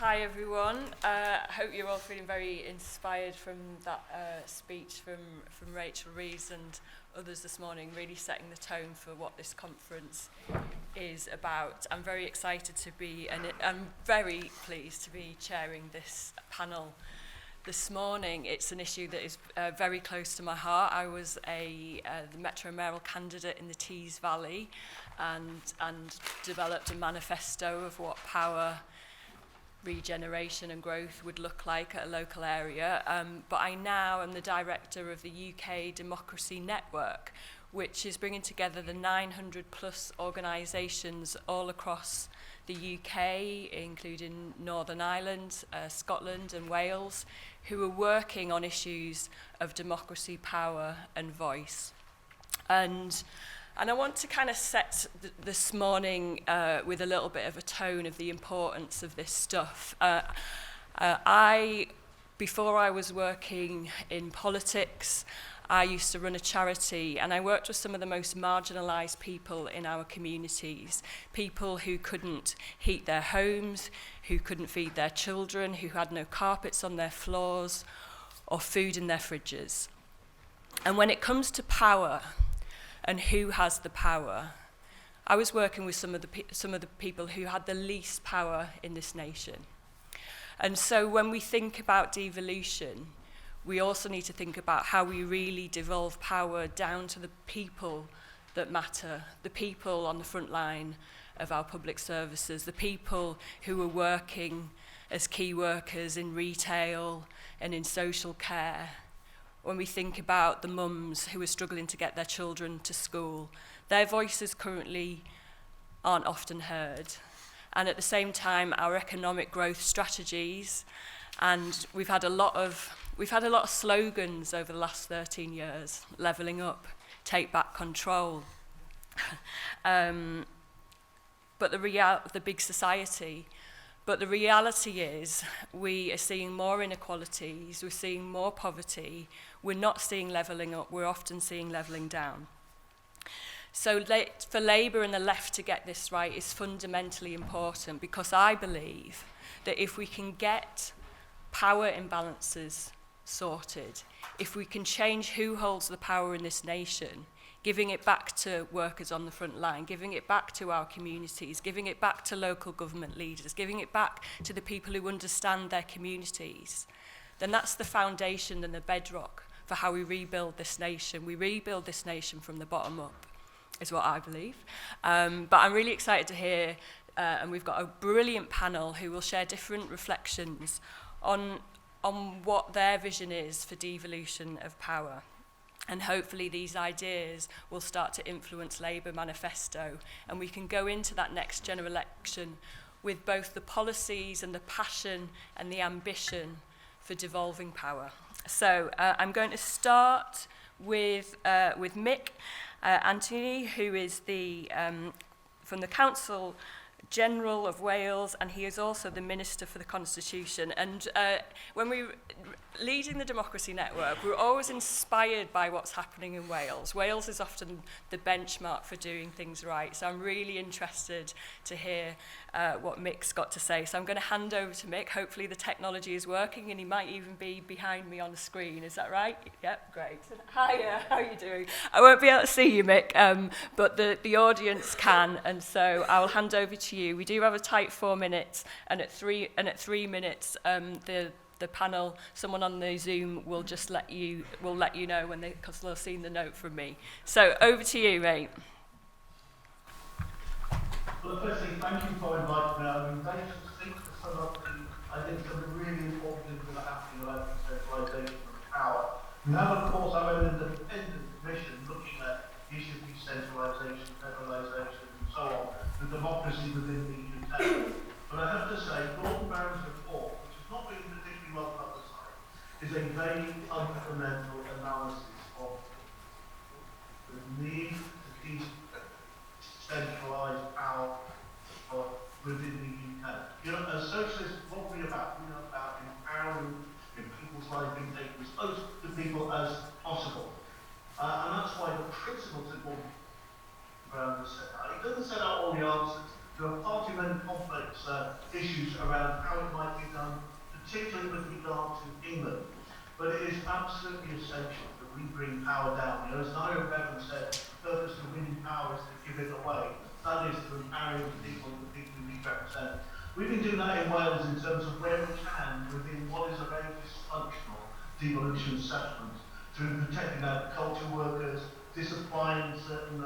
Hi everyone. I hope you're all feeling very inspired from that speech from Rachel Rees and others this morning, really setting the tone for what this conference is about. I'm very excited to be, and I'm very pleased to be chairing this panel this morning. It's an issue that is very close to my heart. I was the Metro mayoral candidate in the Tees Valley and developed a manifesto of what power, regeneration and growth would look like at a local area. But I now am the director of the UK Democracy Network, which is bringing together the 900 plus organisations all across the UK, including Northern Ireland, Scotland and Wales, who are working on issues of democracy, power and voice. And I want to kind of set this morning with a little bit of a tone of the importance of this stuff. Before I was working in politics, I used to run a charity, and I worked with some of the most marginalised people in our communities, people who couldn't heat their homes, who couldn't feed their children, who had no carpets on their floors or food in their fridges. And when it comes to power and who has the power, I was working with some of the people who had the least power in this nation. And so when we think about devolution, we also need to think about how we really devolve power down to the people that matter, the people on the front line of our public services, the people who are working as key workers in retail and in social care. When we think about the mums who are struggling to get their children to school, their voices currently aren't often heard. And at the same time, our economic growth strategies, and we've had a lot of slogans over the last 13 years, levelling up, take back control. But the big society. But the reality is we are seeing more inequalities, we're seeing more poverty, we're not seeing levelling up, we're often seeing levelling down. So for Labour and the left to get this right is fundamentally important, because I believe that if we can get power imbalances sorted, if we can change who holds the power in this nation, giving it back to workers on the front line, giving it back to our communities, giving it back to local government leaders, giving it back to the people who understand their communities, then that's the foundation and the bedrock for how we rebuild this nation. We rebuild this nation from the bottom up, is what I believe. But I'm really excited to hear, and we've got a brilliant panel who will share different reflections on what their vision is for devolution of power. And hopefully these ideas will start to influence Labour manifesto, and we can go into that next general election with both the policies and the passion and the ambition for devolving power. So I'm going to start with Mick Antoniw, who is from the Council General of Wales, and he is also the Minister for the Constitution. And when we were leading the Democracy Network, we were always inspired by what's happening in Wales. Wales is often the benchmark for doing things right, so I'm really interested to hear what Mick's got to say. So I'm going to hand over to Mick. Hopefully the technology is working, and he might even be behind me on the screen. Is that right? Yep, great. Hiya, how are you doing? I won't be able to see you, Mick, but the audience can, and so I'll hand over to you. We do have a tight 4 minutes, and at 3 minutes, the panel, someone on the Zoom will just let you know when because they'll have seen the note from me. So over to you, mate. Well, firstly, thank you for inviting me. I mean, thanks to speak to some of I think some really important things that are happening about decentralisation of power. Now, of course, I'm an independent commission looking at issues of decentralisation, federalisation, and so on, the democracy within the UK. But I have to say, Gordon Brown's report, which has not been particularly well publicised, is a very fundamental analysis of the need to decentralise power within the UK. You know, as socialists, what we're about, empowering people's lives being taken as close to people as possible. And that's why the principles that Gordon Brown has set out, it doesn't set out all the answers, There are far too many complex issues around how it might be done, particularly with regard to England. But it is absolutely essential that we bring power down. As Niall Bevan said, the purpose of winning power is to give it away. That is to empower the people we represent. We've been doing that in Wales in terms of where we can within what is a very dysfunctional devolution settlement, through protecting agriculture workers, disapplying certain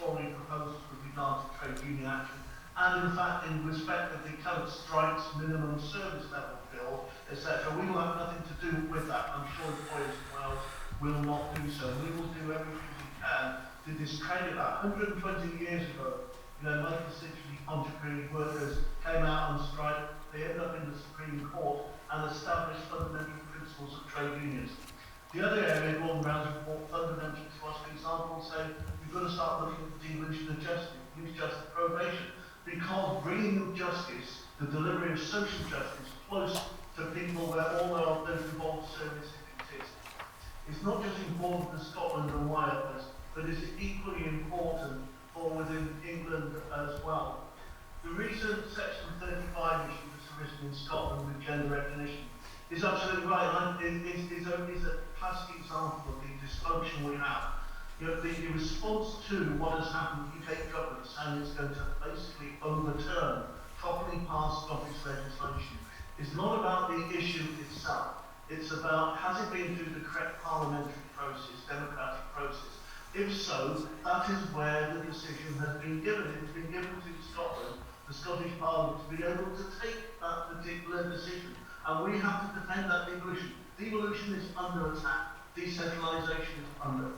Tory proposals with regard to trade union action, and in fact in respect of the current strikes, minimum service level bill, etc. We will have nothing to do with that. I'm sure employers in Wales will not do so. We will do everything we can to discredit that. 120 years ago, 19th century entrepreneur workers came out on strike. They ended up in the Supreme Court and established fundamental principles of trade unions. The other area, Gordon Brown's report, fundamental to us, for example, say we've got to start looking at the devolution of justice, use justice probation, because bringing justice, the delivery of social justice, close to people where all of those involved services exist. It's not just important for Scotland and Wales, but it's equally important for within England as well. The recent Section 35 issue that's arisen in Scotland with gender recognition is absolutely right. It's a classic example of the dysfunction we have. The response to what has happened in UK government saying it's going to basically overturn properly passed Scottish legislation is not about the issue itself. It's about, has it been through the correct parliamentary process, democratic process? If so, that is where the decision has been given. It's been given to Scotland, the Scottish Parliament, to be able to take that particular decision. And we have to defend that devolution. Devolution is under attack. Decentralisation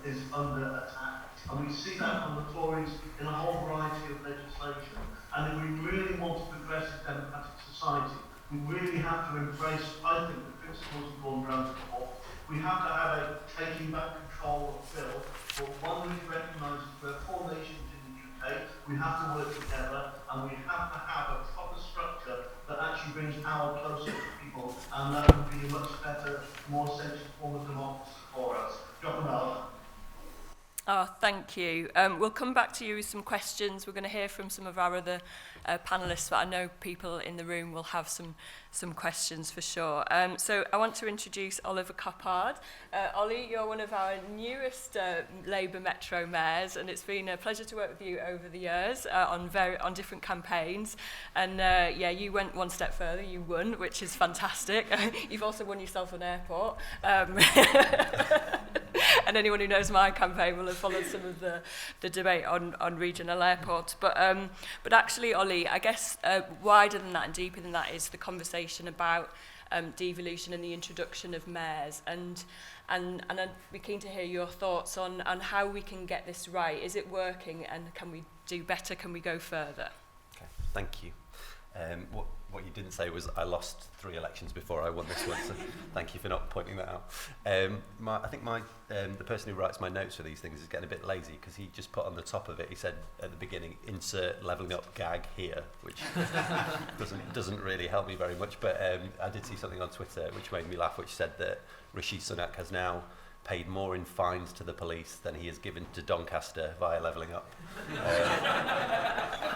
is under attack. And we see that from the Tories in a whole variety of legislation. And if we really want a progressive democratic society, we really have to embrace, I think, the principles of Gordon Brown's report. We have to have a taking back control of bill, but one which recognises there are 4 nations in the UK. We have to work together, and we have to have a proper structure that actually brings power closer to people, and that would be a much better, more essential form of democracy for us. Oh, thank you. We'll come back to you with some questions. We're going to hear from some of our other panellists, but I know people in the room will have some questions for sure. So I want to introduce Oliver Coppard. Ollie, you're one of our newest Labour Metro mayors, and it's been a pleasure to work with you over the years on different campaigns. And yeah, you went one step further. You won, which is fantastic. You've also won yourself an airport. And anyone who knows my campaign will have followed some of the debate on regional airports. But actually, Ollie, I guess wider than that and deeper than that is the conversation about devolution and the introduction of mayors. And I'd be keen to hear your thoughts on how we can get this right. Is it working, and can we do better? Can we go further? Okay, thank you. What you didn't say was I lost 3 elections before I won this one, so thank you for not pointing that out. I think the person who writes my notes for these things is getting a bit lazy, because he just put on the top of it, he said at the beginning, insert levelling up gag here, which doesn't really help me very much, but I did see something on Twitter which made me laugh, which said that Rishi Sunak has now paid more in fines to the police than he has given to Doncaster via levelling up,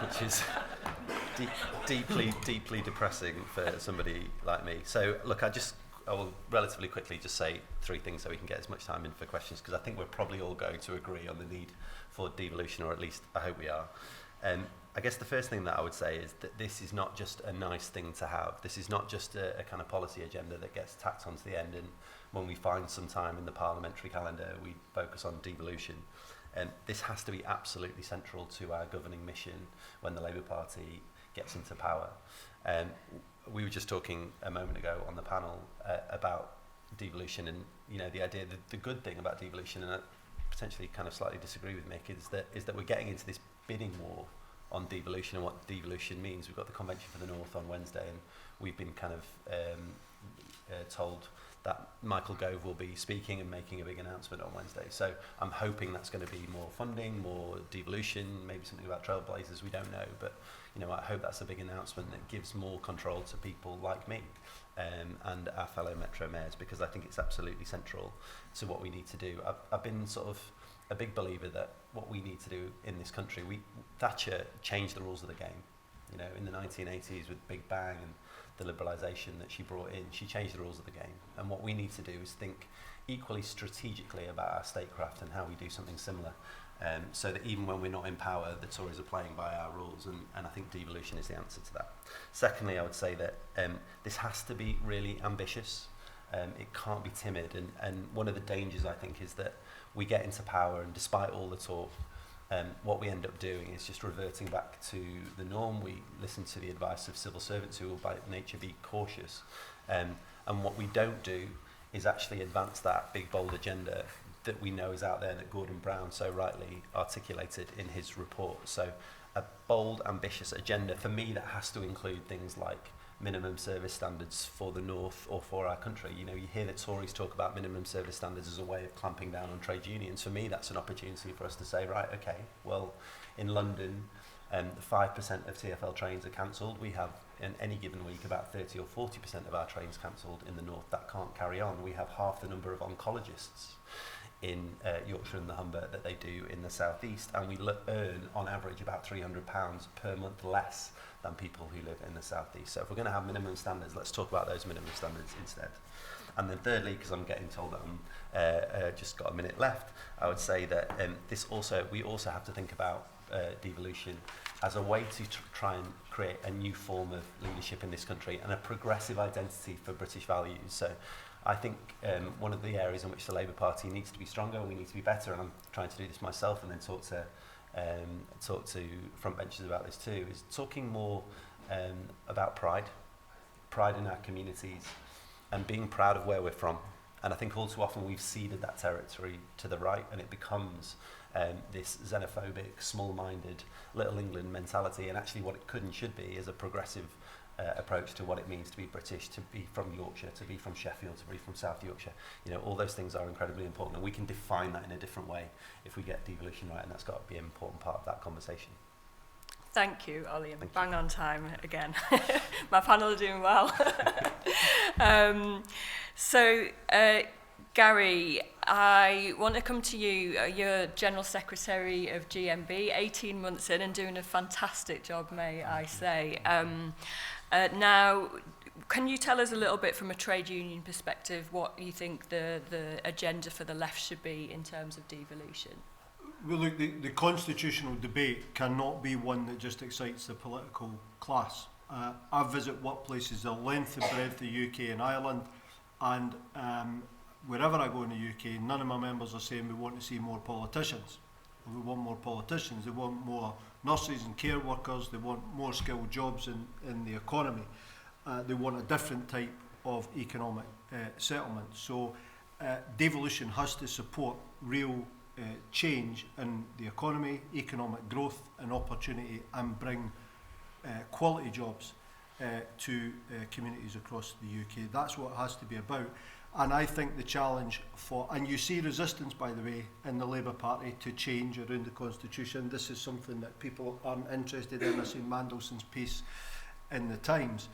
which is deeply depressing for somebody like me. So look, I will relatively quickly just say 3 things so we can get as much time in for questions, because I think we're probably all going to agree on the need for devolution, or at least I hope we are. I guess the first thing that I would say is that this is not just a nice thing to have. This is not just a kind of policy agenda that gets tacked onto the end, and when we find some time in the parliamentary calendar we focus on devolution. This has to be absolutely central to our governing mission when the Labour Party gets into power. We were just talking a moment ago on the panel about devolution, and the idea that the good thing about devolution, and I potentially kind of slightly disagree with Mick, is that we're getting into this bidding war on devolution and what devolution means. We've got the Convention for the North on Wednesday, and we've been kind of told that Michael Gove will be speaking and making a big announcement on Wednesday. So I'm hoping that's going to be more funding, more devolution, maybe something about trailblazers, we don't know. But I hope that's a big announcement that gives more control to people like me and our fellow Metro mayors, because I think it's absolutely central to what we need to do. I've been sort of a big believer that what we need to do in this country, Thatcher changed the rules of the game. You know, in the 1980s with Big Bang and the liberalisation that she brought in, she changed the rules of the game. And what we need to do is think equally strategically about our statecraft and how we do something similar. So that even when we're not in power, the Tories are playing by our rules, and I think devolution is the answer to that. Secondly, I would say that this has to be really ambitious. It can't be timid, and one of the dangers, I think, is that we get into power, and despite all the talk, what we end up doing is just reverting back to the norm. We listen to the advice of civil servants who will by nature be cautious, and what we don't do is actually advance that big, bold agenda that we know is out there, that Gordon Brown so rightly articulated in his report. So a bold, ambitious agenda, for me, that has to include things like minimum service standards for the North or for our country. You know, you hear the Tories talk about minimum service standards as a way of clamping down on trade unions. For me, that's an opportunity for us to say, right, okay, well, in London, 5% of TfL trains are cancelled. We have, in any given week, about 30 or 40% of our trains cancelled in the North. That can't carry on. We have half the number of oncologists in Yorkshire and the Humber that they do in the South East, and we earn on average about £300 per month less than people who live in the South East. So if we're going to have minimum standards, let's talk about those minimum standards instead. And then thirdly, because I'm getting told that I'm just got a minute left, I would say that we also have to think about devolution as a way to try and create a new form of leadership in this country and a progressive identity for British values. So I think one of the areas in which the Labour Party needs to be stronger, we need to be better, and I'm trying to do this myself and then talk to front benchers about this too, is talking more about pride in our communities and being proud of where we're from. And I think all too often we've ceded that territory to the right, and it becomes this xenophobic, small-minded, little England mentality, and actually what it could and should be is a progressive approach to what it means to be British, to be from Yorkshire, to be from Sheffield, to be from South Yorkshire. You know, all those things are incredibly important, and we can define that in a different way if we get devolution right, and that's got to be an important part of that conversation. Thank you, Ollie, and bang on time again. My panel are doing well. Gary, I want to come to you. You're General Secretary of GMB, 18 months in and doing a fantastic job, may I say. Now, can you tell us a little bit from a trade union perspective what you think the agenda for the left should be in terms of devolution? Well, look, the constitutional debate cannot be one that just excites the political class. I visit workplaces the length and breadth of the UK and Ireland, and wherever I go in the UK, none of my members are saying we want to see more politicians. We want more politicians. They want more nurses and care workers. They want more skilled jobs in the economy. They want a different type of economic settlement. So devolution has to support real change in the economy, economic growth and opportunity, and bring quality jobs to communities across the UK. That's what it has to be about. And I think the challenge and you see resistance, by the way, in the Labour Party to change around the Constitution. This is something that people aren't interested in. I've seen Mandelson's piece in the Times.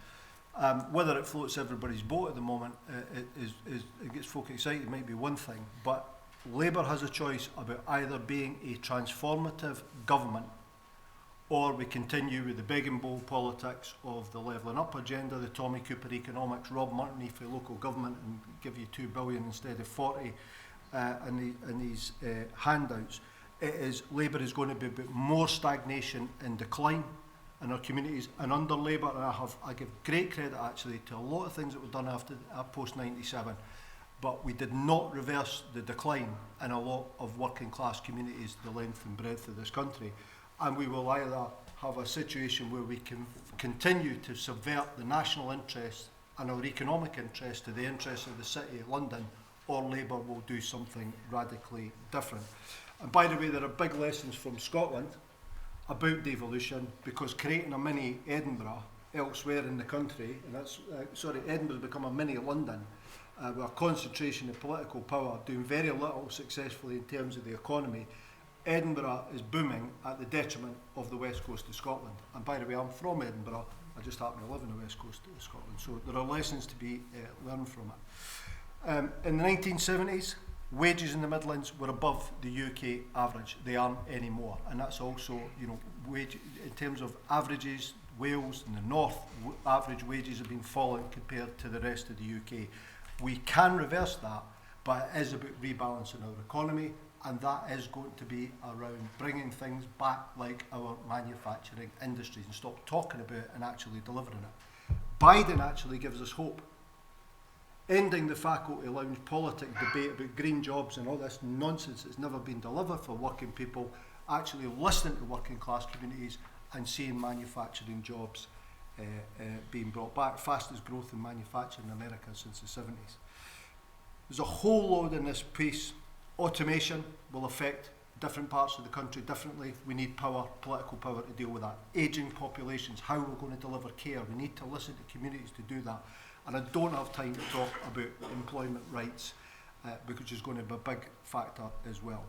Whether it floats everybody's boat at the moment, it gets folk excited, might be one thing. But Labour has a choice about either being a transformative government, or we continue with the big and bold politics of the levelling up agenda, the Tommy Cooper economics, Rob Murtney for local government and give you 2 billion instead of 40 in these handouts. Labour is going to be about more stagnation and decline in our communities. And under Labour, and I give great credit actually to a lot of things that were done after post-97, but we did not reverse the decline in a lot of working class communities the length and breadth of this country. And we will either have a situation where we can continue to subvert the national interest and our economic interest to the interests of the City of London, or Labour will do something radically different. And by the way, there are big lessons from Scotland about devolution, because creating a mini Edinburgh elsewhere in the country, and that's, Edinburgh's become a mini London, with a concentration of political power, doing very little successfully in terms of the economy. Edinburgh is booming at the detriment of the west coast of Scotland. And by the way, I'm from Edinburgh. I just happen to live on the west coast of Scotland. So there are lessons to be learned from it. In the 1970s, wages in the Midlands were above the UK average. They aren't anymore. And that's also, wage, in terms of averages, Wales and the North, average wages have been falling compared to the rest of the UK. We can reverse that, but it is about rebalancing our economy, and that is going to be around bringing things back like our manufacturing industries and stop talking about it and actually delivering it. Biden actually gives us hope. Ending the faculty lounge politics debate about green jobs and all this nonsense that's never been delivered for working people, actually listening to working class communities and seeing manufacturing jobs being brought back. Fastest growth in manufacturing in America since the 70s. There's a whole load in this piece. Automation will affect different parts of the country differently. We need power, political power to deal with that. Ageing populations, how we're going to deliver care. We need to listen to communities to do that. And I don't have time to talk about employment rights, which is going to be a big factor as well.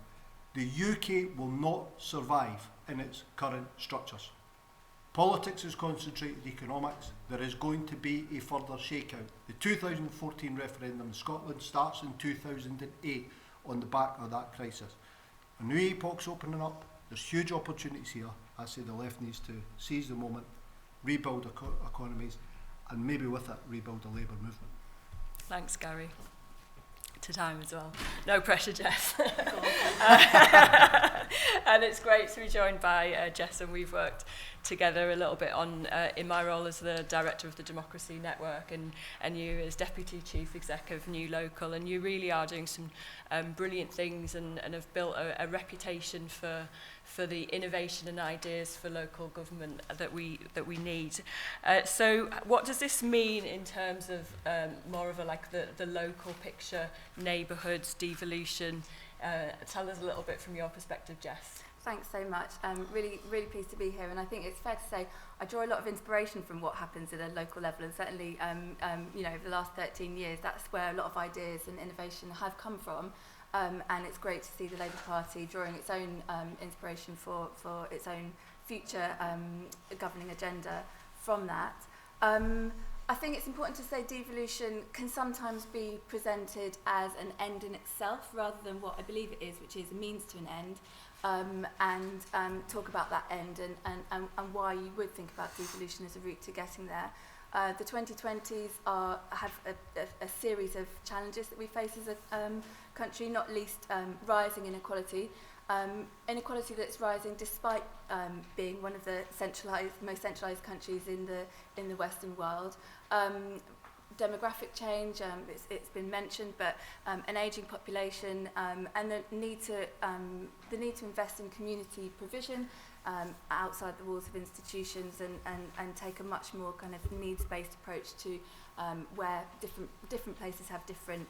The UK will not survive in its current structures. Politics is concentrated economics. There is going to be a further shakeout. The 2014 referendum in Scotland starts in 2008 on the back of that crisis. A new epoch's opening up. There's huge opportunities here. I say the left needs to seize the moment, rebuild economies, and maybe with it, rebuild the labour movement. Thanks, Gary. To time as well. No pressure, Jess. And it's great to be joined by Jess, and we've worked together a little bit on, in my role as the Director of the Democracy Network, and you as Deputy Chief Exec of New Local, and you really are doing some brilliant things and have built a reputation for the innovation and ideas for local government that we need. So what does this mean in terms of more of the local picture, neighbourhoods, devolution? Tell us a little bit from your perspective, Jess. Thanks so much. Really pleased to be here, and I think it's fair to say I draw a lot of inspiration from what happens at a local level, and certainly over the last 13 years that's where a lot of ideas and innovation have come from, and it's great to see the Labour Party drawing its own inspiration for its own future governing agenda from that. I think it's important to say devolution can sometimes be presented as an end in itself rather than what I believe it is, which is a means to an end. And talk about that end and why you would think about devolution as a route to getting there. The 2020s have a series of challenges that we face as a country, not least rising inequality. Inequality that's rising despite being one of the most centralised countries in the Western world. Demographic change, it's been mentioned, but an ageing population and the need to invest in community provision outside the walls of institutions and take a much more kind of needs-based approach to where different places have different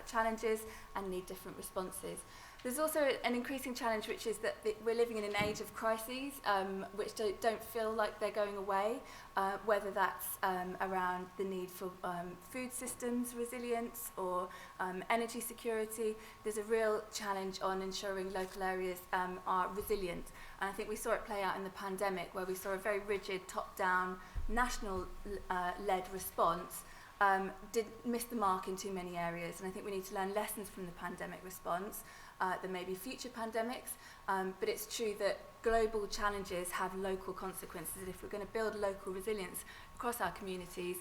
challenges and need different responses. There's also an increasing challenge, which is that we're living in an age of crises, which don't feel like they're going away, whether that's around the need for food systems resilience or energy security. There's a real challenge on ensuring local areas are resilient. And I think we saw it play out in the pandemic, where we saw a very rigid, top-down, national-led response did miss the mark in too many areas. And I think we need to learn lessons from the pandemic response. There may be future pandemics, but it's true that global challenges have local consequences. And if we're going to build local resilience across our communities,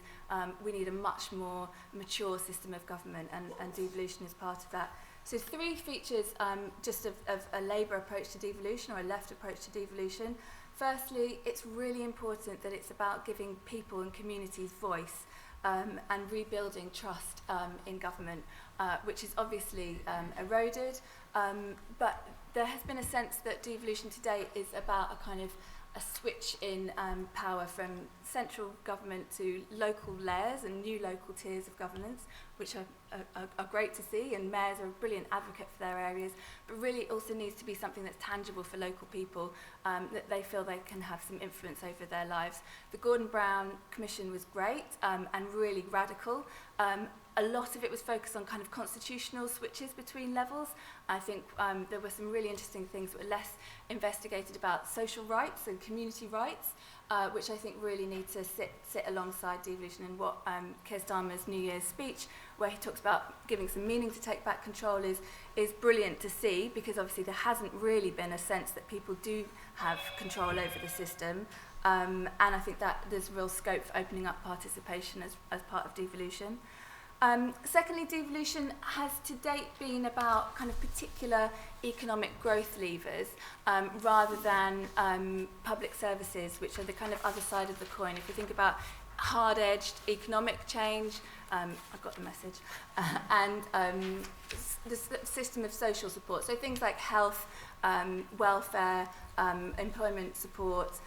we need a much more mature system of government, and devolution is part of that. So 3 features just of a Labour approach to devolution, or a left approach to devolution. Firstly, it's really important that it's about giving people and communities voice and rebuilding trust in government, which is obviously eroded. But there has been a sense that devolution today is about a kind of a switch in power from central government to local layers and new local tiers of governance, which are great to see, and mayors are a brilliant advocate for their areas, but really it also needs to be something that's tangible for local people, that they feel they can have some influence over their lives. The Gordon Brown Commission was great and really radical, A lot of it was focused on kind of constitutional switches between levels. I think there were some really interesting things that were less investigated about social rights and community rights, which I think really need to sit alongside devolution. And what Keir Starmer's New Year's speech, where he talks about giving some meaning to take back control, is brilliant to see, because obviously there hasn't really been a sense that people do have control over the system. And I think that there's real scope for opening up participation as part of devolution. Secondly, devolution has to date been about kind of particular economic growth levers rather than public services, which are the kind of other side of the coin. If you think about hard-edged economic change, I've got the message, and the system of social support. So things like health, welfare, employment support,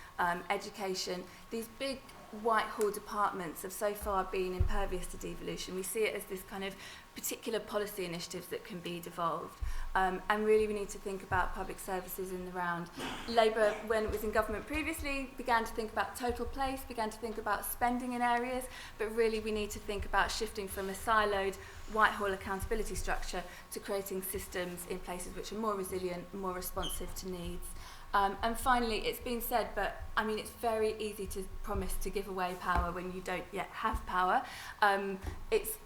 education, these big Whitehall departments have so far been impervious to devolution. We see it as this kind of particular policy initiatives that can be devolved. And really we need to think about public services in the round. Labour, when it was in government previously, began to think about total place, began to think about spending in areas, but really we need to think about shifting from a siloed Whitehall accountability structure to creating systems in places which are more resilient, more responsive to needs. And finally, it's been said, but I mean, it's very easy to promise to give away power when you don't yet have power. It's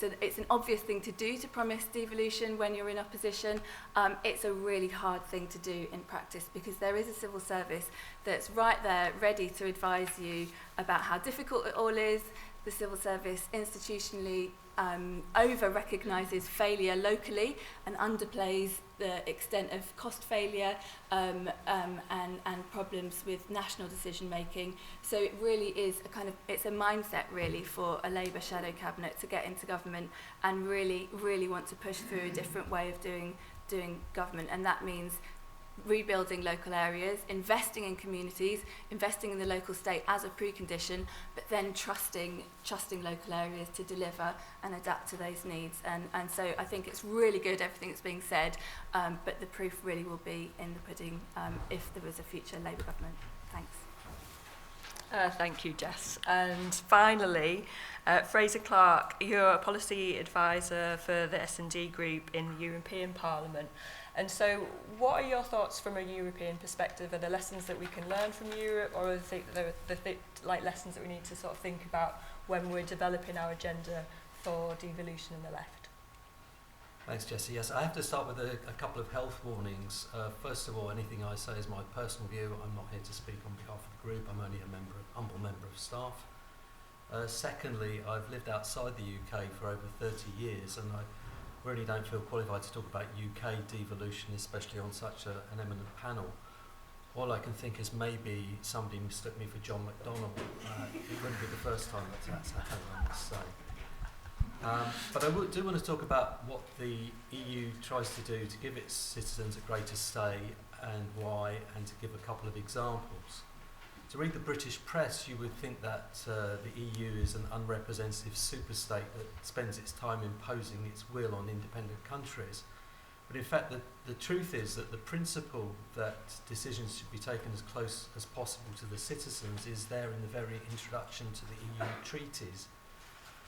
an obvious thing to do, to promise devolution when you're in opposition. It's a really hard thing to do in practice, because there is a civil service that's right there ready to advise you about how difficult it all is. The civil service institutionally over-recognises failure locally and underplays the extent of cost failure and problems with national decision-making. So it really is it's a mindset really for a Labour shadow cabinet to get into government and really, really want to push through a different way of doing government. And that means rebuilding local areas, investing in communities, investing in the local state as a precondition, but then trusting local areas to deliver and adapt to those needs. And so I think it's really good, everything that's being said, but the proof really will be in the pudding if there was a future Labour government. Thanks. Thank you, Jess. And finally, Frazer Clarke, you're a policy advisor for the S&D Group in the European Parliament. And so what are your thoughts from a European perspective? Are there lessons that we can learn from Europe, or are there like lessons that we need to sort of think about when we're developing our agenda for devolution in the left? Thanks, Jessie. Yes, I have to start with a couple of health warnings. First of all, anything I say is my personal view. I'm not here to speak on behalf of the group. I'm only a humble member of staff. Secondly, I've lived outside the UK for over 30 years, and I really don't feel qualified to talk about UK devolution, especially on such an eminent panel. All I can think is maybe somebody mistook me for John McDonnell. It wouldn't be the first time that's happened, I must say. But I do want to talk about what the EU tries to do to give its citizens a greater say, and why, and to give a couple of examples. To read the British press, you would think that the EU is an unrepresentative superstate that spends its time imposing its will on independent countries. But in fact, the truth is that the principle that decisions should be taken as close as possible to the citizens is there in the very introduction to the EU treaties,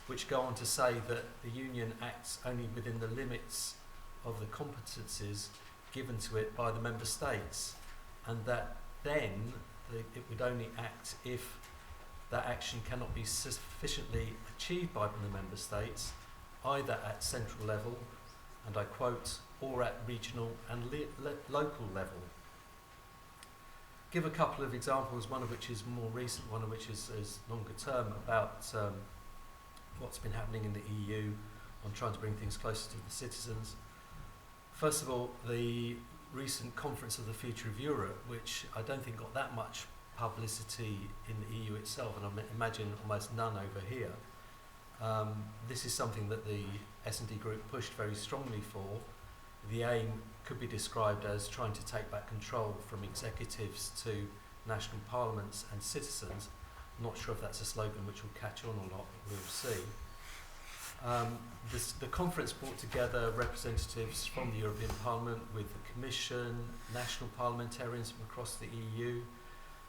which go on to say that the Union acts only within the limits of the competences given to it by the member states, and that then it would only act if that action cannot be sufficiently achieved by the member states, either at central level, and I quote, or at regional and local level. Give a couple of examples, one of which is more recent, one of which is longer term, about what's been happening in the EU on trying to bring things closer to the citizens. First of all, the recent Conference of the Future of Europe, which I don't think got that much publicity in the EU itself, and I imagine almost none over here. This is something that the S&D Group pushed very strongly for. The aim could be described as trying to take back control from executives to national parliaments and citizens. I'm not sure if that's a slogan which will catch on or not, we'll see. The conference brought together representatives from the European Parliament with the Commission, national parliamentarians from across the EU,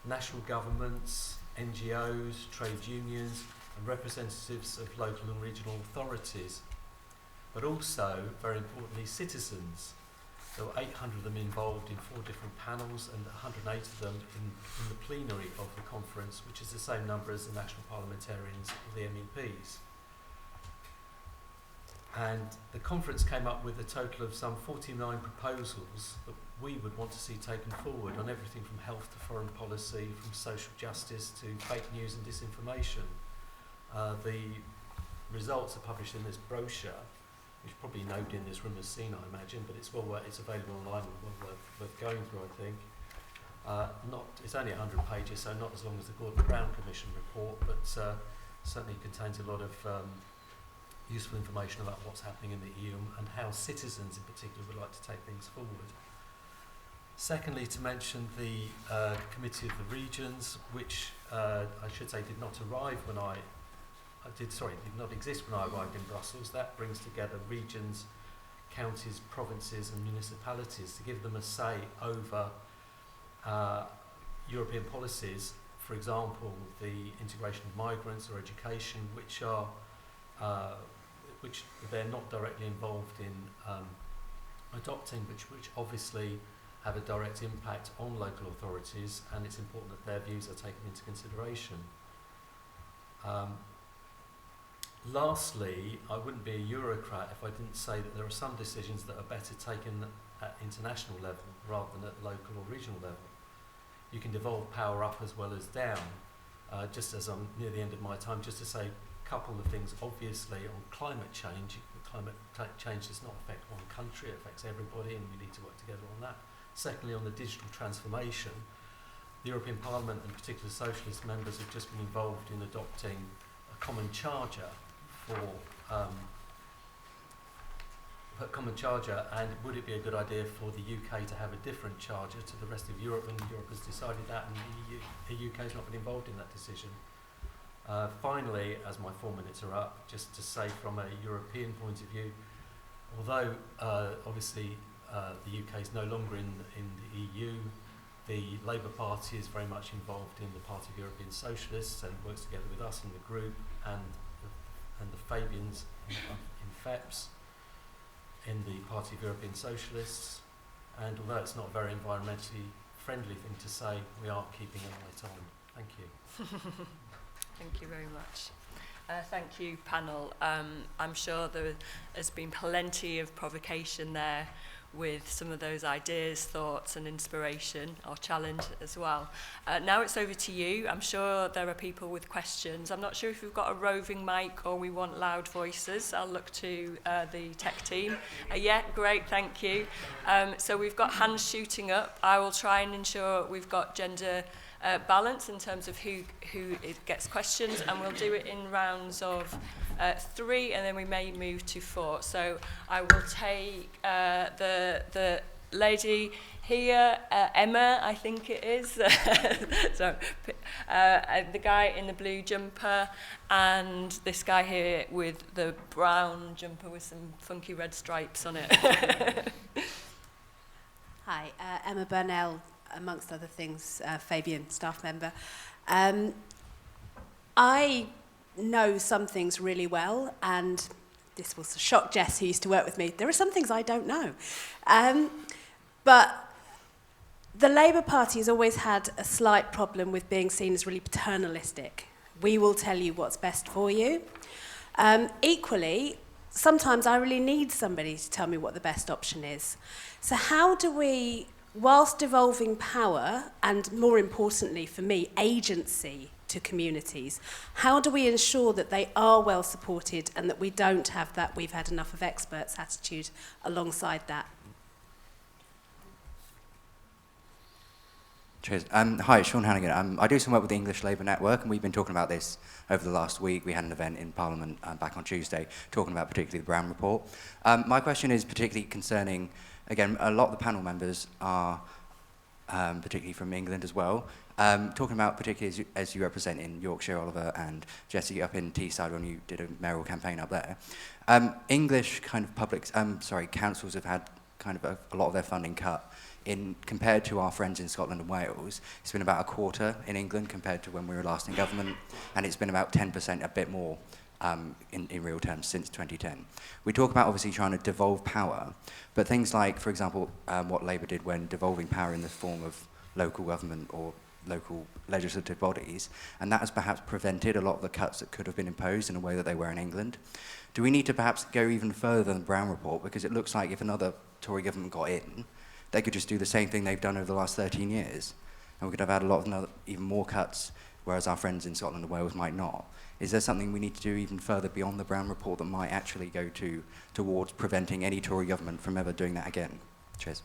national governments, NGOs, trade unions, and representatives of local and regional authorities, but also, very importantly, citizens. There were 800 of them involved in 4 different panels and 108 of them in the plenary of the conference, which is the same number as the national parliamentarians or the MEPs. And the conference came up with a total of some 49 proposals that we would want to see taken forward on everything from health to foreign policy, from social justice to fake news and disinformation. The results are published in this brochure, which probably nobody in this room has seen, I imagine, but it's available online and well worth going through, I think. It's only 100 pages, so not as long as the Gordon Brown Commission report, but certainly contains a lot of useful information about what's happening in the EU and how citizens in particular would like to take things forward. Secondly, to mention the Committee of the Regions, which I should say did not exist when I arrived in Brussels. That brings together regions, counties, provinces and municipalities to give them a say over European policies, for example, the integration of migrants or education, which they're not directly involved in adopting, but which obviously have a direct impact on local authorities, and it's important that their views are taken into consideration. Lastly, I wouldn't be a Eurocrat if I didn't say that there are some decisions that are better taken at international level rather than at local or regional level. You can devolve power up as well as down. Just as I'm near the end of my time, just to say a couple of things. Obviously, on climate change change does not affect one country, it affects everybody, and we need to work together on that. Secondly, on the digital transformation, the European Parliament and particular socialist members have just been involved in adopting a common charger and would it be a good idea for the UK to have a different charger to the rest of Europe, and Europe has decided that, and the UK has not been involved in that decision. Finally, as my 4 minutes are up, just to say from a European point of view, although obviously the UK is no longer in the EU, the Labour Party is very much involved in the Party of European Socialists and works together with us in the group and the Fabians in FEPS, in the Party of European Socialists. And although it's not a very environmentally friendly thing to say, we are keeping an eye on. Thank you. Thank you very much. Thank you, panel. I'm sure there has been plenty of provocation there with some of those ideas, thoughts and inspiration, or challenge as well. Now it's over to you. I'm sure there are people with questions. I'm not sure if we've got a roving mic or we want loud voices. I'll look to the tech team. Yeah, great, thank you. So we've got hands shooting up. I will try and ensure we've got gender balance in terms of who gets questions, and we'll do it in rounds of 3, and then we may move to 4. So I will take the lady here, Emma, I think it is. So the guy in the blue jumper, and this guy here with the brown jumper with some funky red stripes on it. Hi, Emma Burnell, amongst other things, Fabian, staff member. I know some things really well, and this will shock Jess, who used to work with me. There are some things I don't know. But the Labour Party has always had a slight problem with being seen as really paternalistic. We will tell you what's best for you. Equally, sometimes I really need somebody to tell me what the best option is. So how do we, whilst devolving power, and more importantly for me, agency to communities, how do we ensure that they are well supported and that we don't have that we've had enough of experts attitude alongside that? Cheers. Hi, Sean Hannigan. I do some work with the English Labour Network, and we've been talking about this over the last week. We had an event in Parliament back on Tuesday talking about particularly the Brown Report. My question is particularly concerning, again, a lot of the panel members are particularly from England as well, talking about particularly as you represent in Yorkshire, Oliver, and Jessie up in Teesside when you did a mayoral campaign up there. English kind of councils have had kind of a lot of their funding cut. Compared to our friends in Scotland and Wales, it's been about a quarter in England compared to when we were last in government, and it's been about 10%, a bit more, in real terms since 2010. We talk about obviously trying to devolve power, but things like, for example, what Labour did when devolving power in the form of local government or local legislative bodies, and that has perhaps prevented a lot of the cuts that could have been imposed in a way that they were in England. Do we need to perhaps go even further than the Brown Report? Because it looks like if another Tory government got in, they could just do the same thing they've done over the last 13 years, and we could have had a lot of even more cuts, whereas our friends in Scotland and Wales might not. Is there something we need to do even further beyond the Brown Report that might actually go towards preventing any Tory government from ever doing that again? Cheers.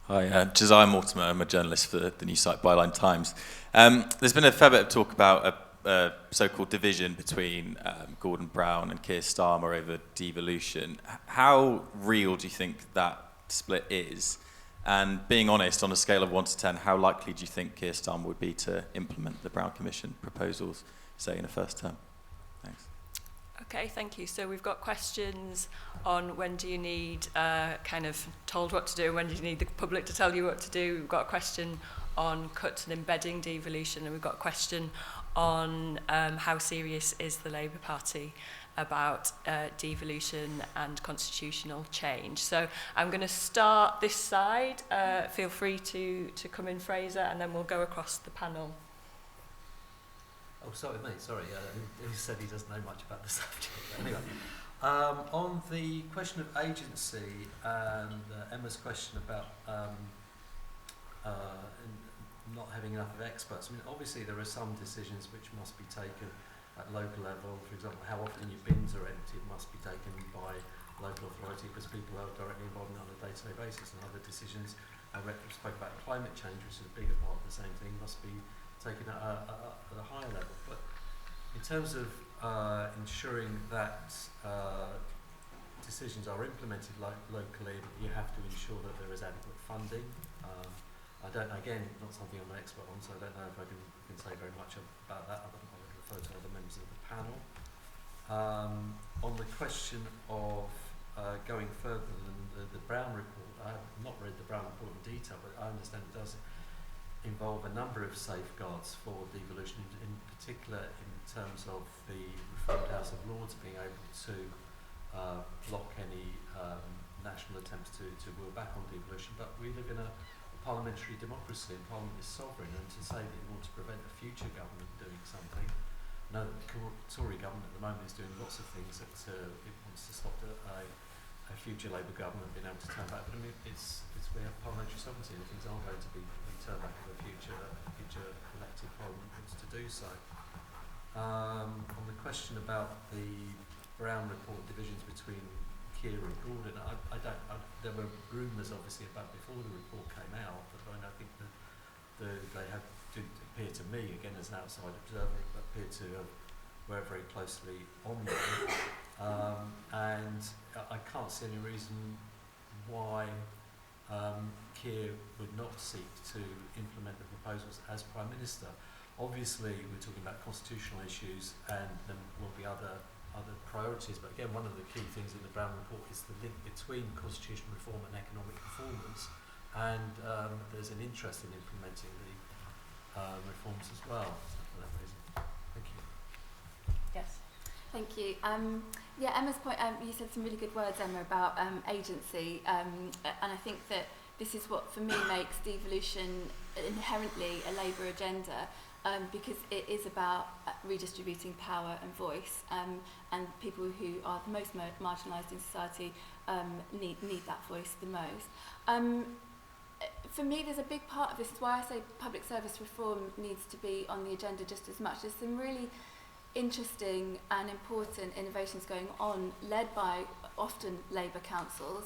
Hi, Josiah Mortimer. I'm a journalist for the news site Byline Times. There's been a fair bit of talk about a so-called division between Gordon Brown and Keir Starmer over devolution. How real do you think that split is? And being honest, on a scale of 1 to 10, how likely do you think Keir Starmer would be to implement the Brown Commission proposals, say, in a first term? Thanks. Okay, thank you. So we've got questions on when do you need kind of told what to do, when do you need the public to tell you what to do. We've got a question on cuts and embedding devolution, and we've got a question on how serious is the Labour Party about devolution and constitutional change. So I'm going to start this side. Feel free to come in, Fraser, and then we'll go across the panel. Oh, sorry, mate, sorry. He said he doesn't know much about the subject. Anyway, on the question of agency and Emma's question about not having enough of experts, I mean, obviously there are some decisions which must be taken at local level. For example, how often your bins are emptied must be taken by local authority because people are directly involved in it on a day-to-day basis, and other decisions, I spoke about climate change, which is a bigger part of the same thing, must be taken at a higher level. But in terms of ensuring that decisions are implemented locally, you have to ensure that there is adequate funding. I don't, again, not something I'm an expert on, so I don't know if I can say very much about that. I would refer to other members of the panel. On the question of going further than the Brown Report, I have not read the Brown Report in detail, but I understand it does involve a number of safeguards for devolution, in particular in terms of the Reformed House of Lords being able to block any national attempts to wheel back on devolution. But we live in a parliamentary democracy, and Parliament is sovereign, and to say that you want to prevent a future government doing something, I know that the Tory government at the moment is doing lots of things that it wants to stop a future Labour government being able to turn back. But I mean, we have parliamentary sovereignty, and things aren't going to be turned back in the future. A future elected Parliament wants to do so. On the question about the Brown Report divisions between Keir and Gordon, there were rumours obviously about before the report came out, but I think that they have to appear to me, again as an outside observer, appear to work very closely on them. And I can't see any reason why Keir would not seek to implement the proposals as Prime Minister. Obviously, we're talking about constitutional issues, and there will be other priorities. But again, one of the key things in the Brown Report is the link between constitutional reform and economic performance. And there's an interest in implementing the reforms as well. So for that reason, thank you. Yes. Thank you. Yeah, Emma's point, you said some really good words, Emma, about agency, and I think that this is what, for me, makes devolution inherently a Labour agenda, because it is about redistributing power and voice, and people who are the most marginalised in society need that voice the most. For me, there's a big part of this, is why I say public service reform needs to be on the agenda just as much. There's some really interesting and important innovations going on, led by often Labour councils,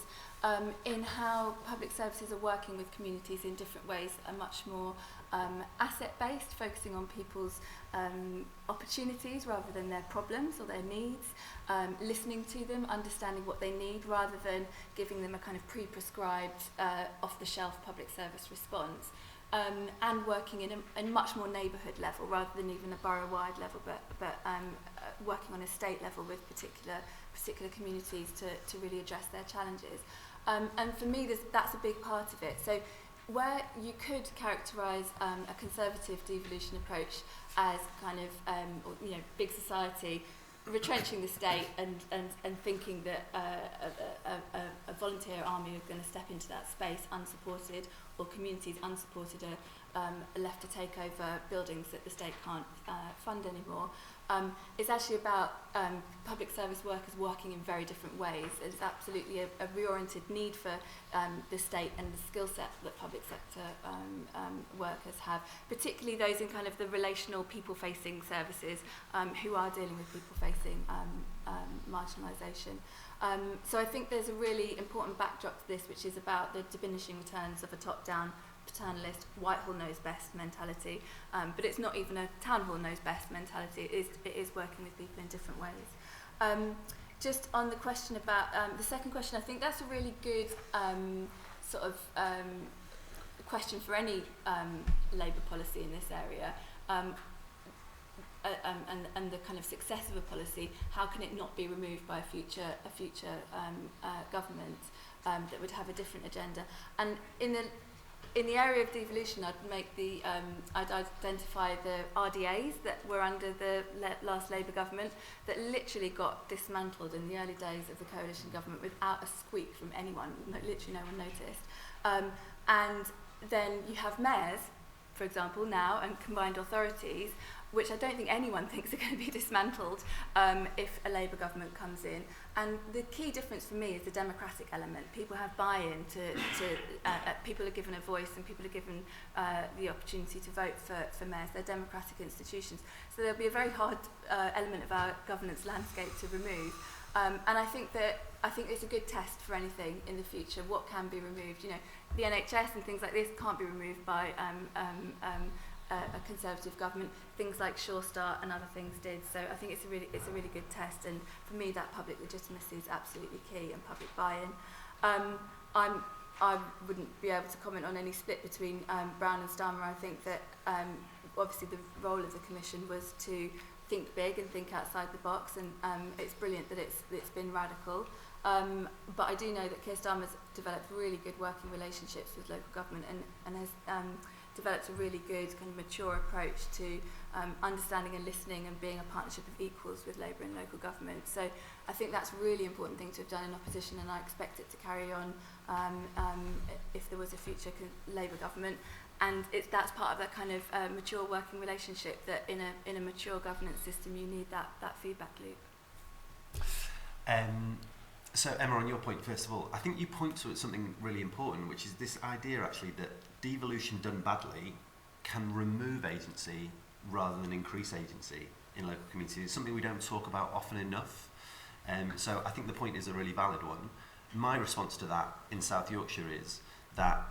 in how public services are working with communities in different ways, are much more asset-based, focusing on people's opportunities rather than their problems or their needs, listening to them, understanding what they need, rather than giving them a kind of pre-prescribed, off-the-shelf public service response. And working in a much more neighbourhood level rather than even a borough-wide level, but working on a state level with particular communities to really address their challenges. And for me, that's a big part of it. So where you could characterise a conservative devolution approach as kind of, big society, retrenching the state and thinking that a volunteer army are going to step into that space unsupported, or communities unsupported are left to take over buildings that the state can't fund anymore. It's actually about public service workers working in very different ways. There's absolutely a reoriented need for the state and the skill set that public sector workers have, particularly those in kind of the relational people-facing services who are dealing with people-facing marginalisation. So I think there's a really important backdrop to this, which is about the diminishing returns of a top-down paternalist, Whitehall knows best mentality, but it's not even a town hall knows best mentality. It is working with people in different ways. Just on the question about the second question, I think that's a really good question for any Labour policy in this area. And the kind of success of a policy, how can it not be removed by a future government that would have a different agenda? And in the area of devolution, I'd identify the RDAs that were under the last Labour government that literally got dismantled in the early days of the coalition government without a squeak from anyone. Literally no one noticed. And then you have mayors, for example, now, and combined authorities, which I don't think anyone thinks are going to be dismantled if a Labour government comes in. And the key difference for me is the democratic element. People have buy-in people are given a voice, and people are given the opportunity to vote for mayors. They're democratic institutions. So there'll be a very hard element of our governance landscape to remove. And I think it's a good test for anything in the future. What can be removed? The NHS and things like this can't be removed by a Conservative government. Things like Sure Start and other things did. So I think it's a really good test. And for me, that public legitimacy is absolutely key, and public buy-in. I wouldn't be able to comment on any split between Brown and Starmer. I think that obviously the role of the Commission was to think big and think outside the box, and it's brilliant that it's been radical. But I do know that Keir Starmer's developed really good working relationships with local government and has developed a really good kind of mature approach to understanding and listening and being a partnership of equals with Labour and local government. So I think that's a really important thing to have done in opposition, and I expect it to carry on if there was a future Labour government. And that's part of that kind of mature working relationship, that in a mature governance system you need that feedback loop. So Emma, on your point, first of all, I think you point to something really important, which is this idea actually that devolution done badly can remove agency rather than increase agency in local communities. It's something we don't talk about often enough. So I think the point is a really valid one. My response to that in South Yorkshire is that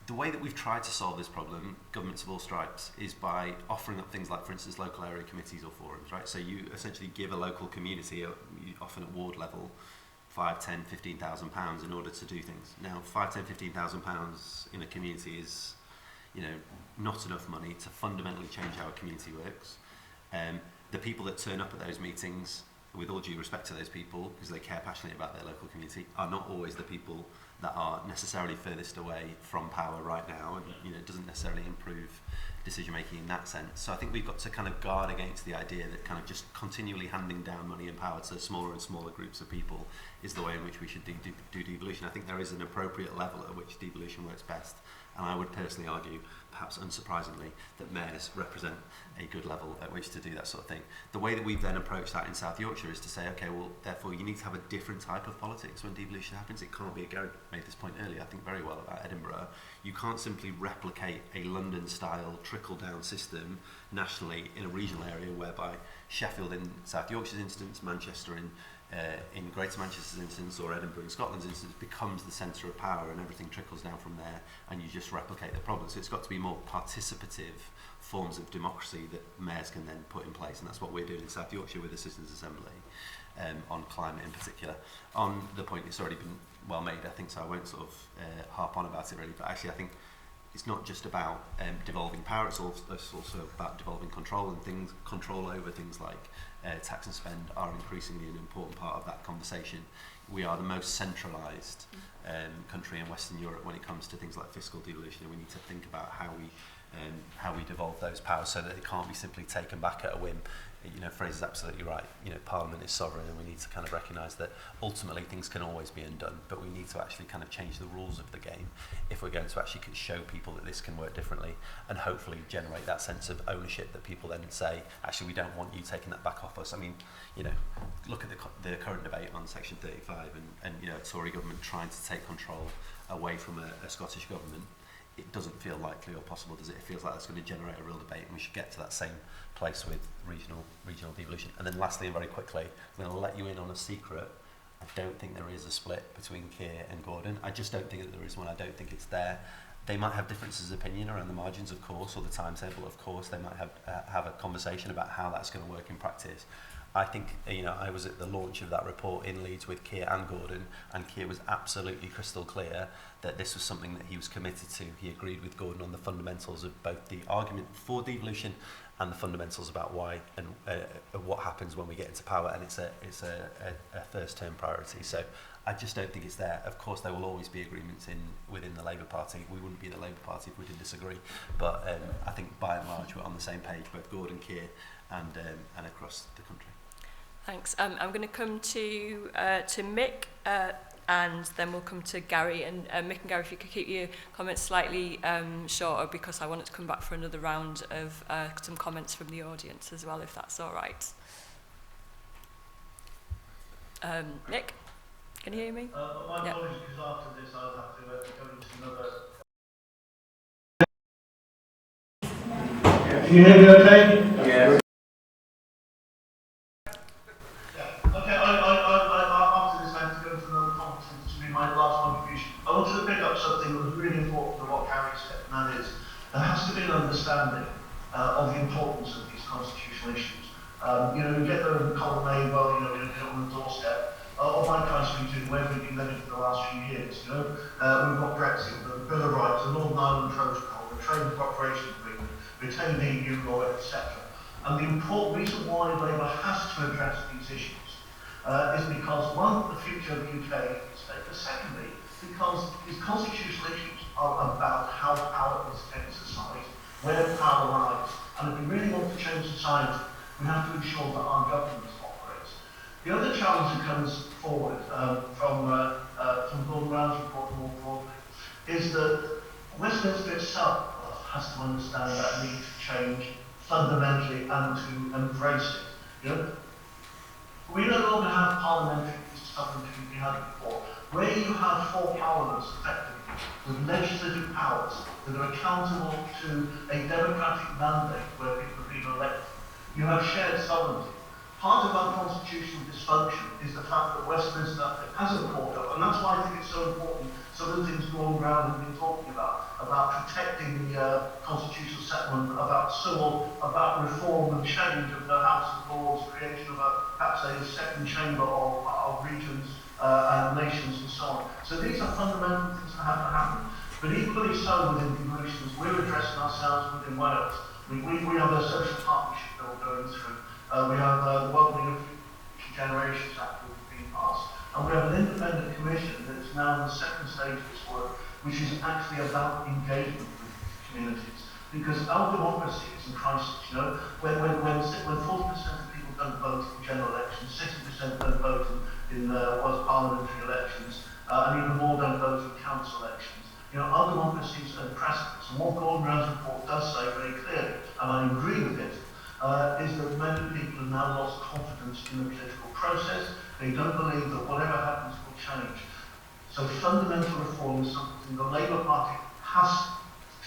the way that we've tried to solve this problem, governments of all stripes, is by offering up things like, for instance, local area committees or forums, right? So you essentially give a local community, often at ward level, £5, £10, £15,000 in order to do things. Now, £5, £10, £15,000 in a community is, not enough money to fundamentally change how a community works. The people that turn up at those meetings, with all due respect to those people, because they care passionately about their local community, are not always the people that are necessarily furthest away from power right now, and it doesn't necessarily improve decision making in that sense. So I think we've got to kind of guard against the idea that kind of just continually handing down money and power to smaller and smaller groups of people is the way in which we should do devolution. I think there is an appropriate level at which devolution works best, and I would personally argue, perhaps unsurprisingly, that mayors represent a good level at which to do that sort of thing. The way that we've then approached that in South Yorkshire is to say, okay, well, therefore you need to have a different type of politics when devolution happens. It can't be, Gary made this point earlier, I think very well, about Edinburgh. You can't simply replicate a London-style trickle-down system nationally in a regional area whereby Sheffield in South Yorkshire's instance, Manchester in Greater Manchester's instance, or Edinburgh in Scotland's instance, becomes the centre of power and everything trickles down from there, and you just replicate the problem. So it's got to be more participative forms of democracy that mayors can then put in place, and that's what we're doing in South Yorkshire with the Citizens' Assembly, on climate in particular. On the point, it's already been well made, I think, so I won't sort of harp on about it really, but actually I think it's not just about devolving power, it's also about devolving control, and control over things like tax and spend are increasingly an important part of that conversation. We are the most centralised country in Western Europe when it comes to things like fiscal devolution, and we need to think about how we devolve those powers so that it can't be simply taken back at a whim. You know, Fraser's absolutely right. You know, Parliament is sovereign, and we need to kind of recognise that ultimately things can always be undone, but we need to actually kind of change the rules of the game if we're going to actually show people that this can work differently, and hopefully generate that sense of ownership that people then say, actually, we don't want you taking that back off us. I mean, you know, look at the current debate on Section 35 and you know, a Tory government trying to take control away from a Scottish government. It doesn't feel likely or possible, does it? It feels like that's going to generate a real debate, and we should get to that same place with regional devolution. And then lastly, and very quickly, I'm going to let you in on a secret. I don't think there is a split between Keir and Gordon. I just don't think that there is one. I don't think it's there. They might have differences of opinion around the margins, of course, or the timetable, of course. They might have a conversation about how that's going to work in practice. I think, you know, I was at the launch of that report in Leeds with Keir and Gordon, and Keir was absolutely crystal clear that this was something that he was committed to. He agreed with Gordon on the fundamentals of both the argument for devolution and the fundamentals about why and what happens when we get into power, and it's a first-term priority. So I just don't think it's there. Of course, there will always be agreements within the Labour Party. We wouldn't be the Labour Party if we did disagree. But I think by and large we're on the same page, both Gordon, Keir, and across the country. Thanks. I'm going to come to Mick, and then we'll come to Gary. And Mick and Gary, if you could keep your comments slightly shorter, because I wanted to come back for another round of some comments from the audience as well, if that's all right. Mick, can you hear me? My apologies, because after this I'll have to go into another... Can you hear me okay? Yeah. My last contribution. I wanted to pick up something that was really important to what Gary said, and that is there has to be an understanding of the importance of these constitutional issues. You know, you get the column A, well, you know, you're on the doorstep of my country doing where we've been living for the last few years. You know, we've got Brexit, the Bill of Rights, the Northern Ireland Protocol, the Trade and Cooperation Agreement, retained EU law, etc. And the important reason why Labour has to address these issues is because, one, the future of the UK is stake, but secondly, because these constitutional issues are about how power is exercised, where power lies, and if we really want to change society, we have to ensure that our government operates. The other challenge that comes forward from Gordon Brown's report more broadly is that Westminster itself has to understand that need to change fundamentally and to embrace it. You know? We no longer have parliamentary sovereignty we had before, where you have four parliaments effectively with legislative powers that are accountable to a democratic mandate where people have been elected. You have shared sovereignty. Part of our constitutional dysfunction is the fact that Westminster hasn't caught up, and that's why I think it's so important. Some of the things Gordon Brown has been talking about protecting the constitutional settlement, about civil, about reform and change of the House of Lords, creation of perhaps a second chamber of regions and nations and so on. So these are fundamental things that have to happen. But equally so within devolution, as we're addressing ourselves within Wales. We have a social partnership bill going through. We have the Welcoming of Future Generations Act that has been passed. And we have an independent commission that's now in the second stage of its work, which is actually about engagement with communities. Because our democracy is in crisis, you know, when 40% of people don't vote in general elections, 60% don't vote in parliamentary elections, and even more don't vote in council elections. You know, our democracy is at a precipice. And what Gordon Brown's report does say very clearly, and I agree with it, is that many people have now lost confidence in the political process. They don't believe that whatever happens will change. So fundamental reform is something the Labour Party has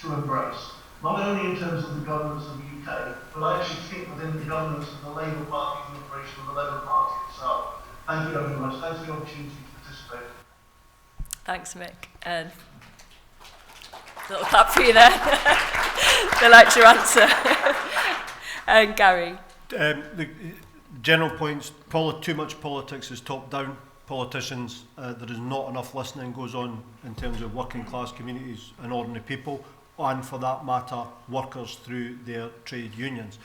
to embrace, not only in terms of the governance of the UK, but I actually think within the governance of the Labour Party and the operation of the Labour Party itself. Thank you very much. Thanks for the opportunity to participate. Thanks, Mick. And little clap for you there. They liked your answer. And Gary. The general points, too much politics is top-down. Politicians, there is not enough listening goes on in terms of working class communities and ordinary people. and for that matter, workers through their trade unions.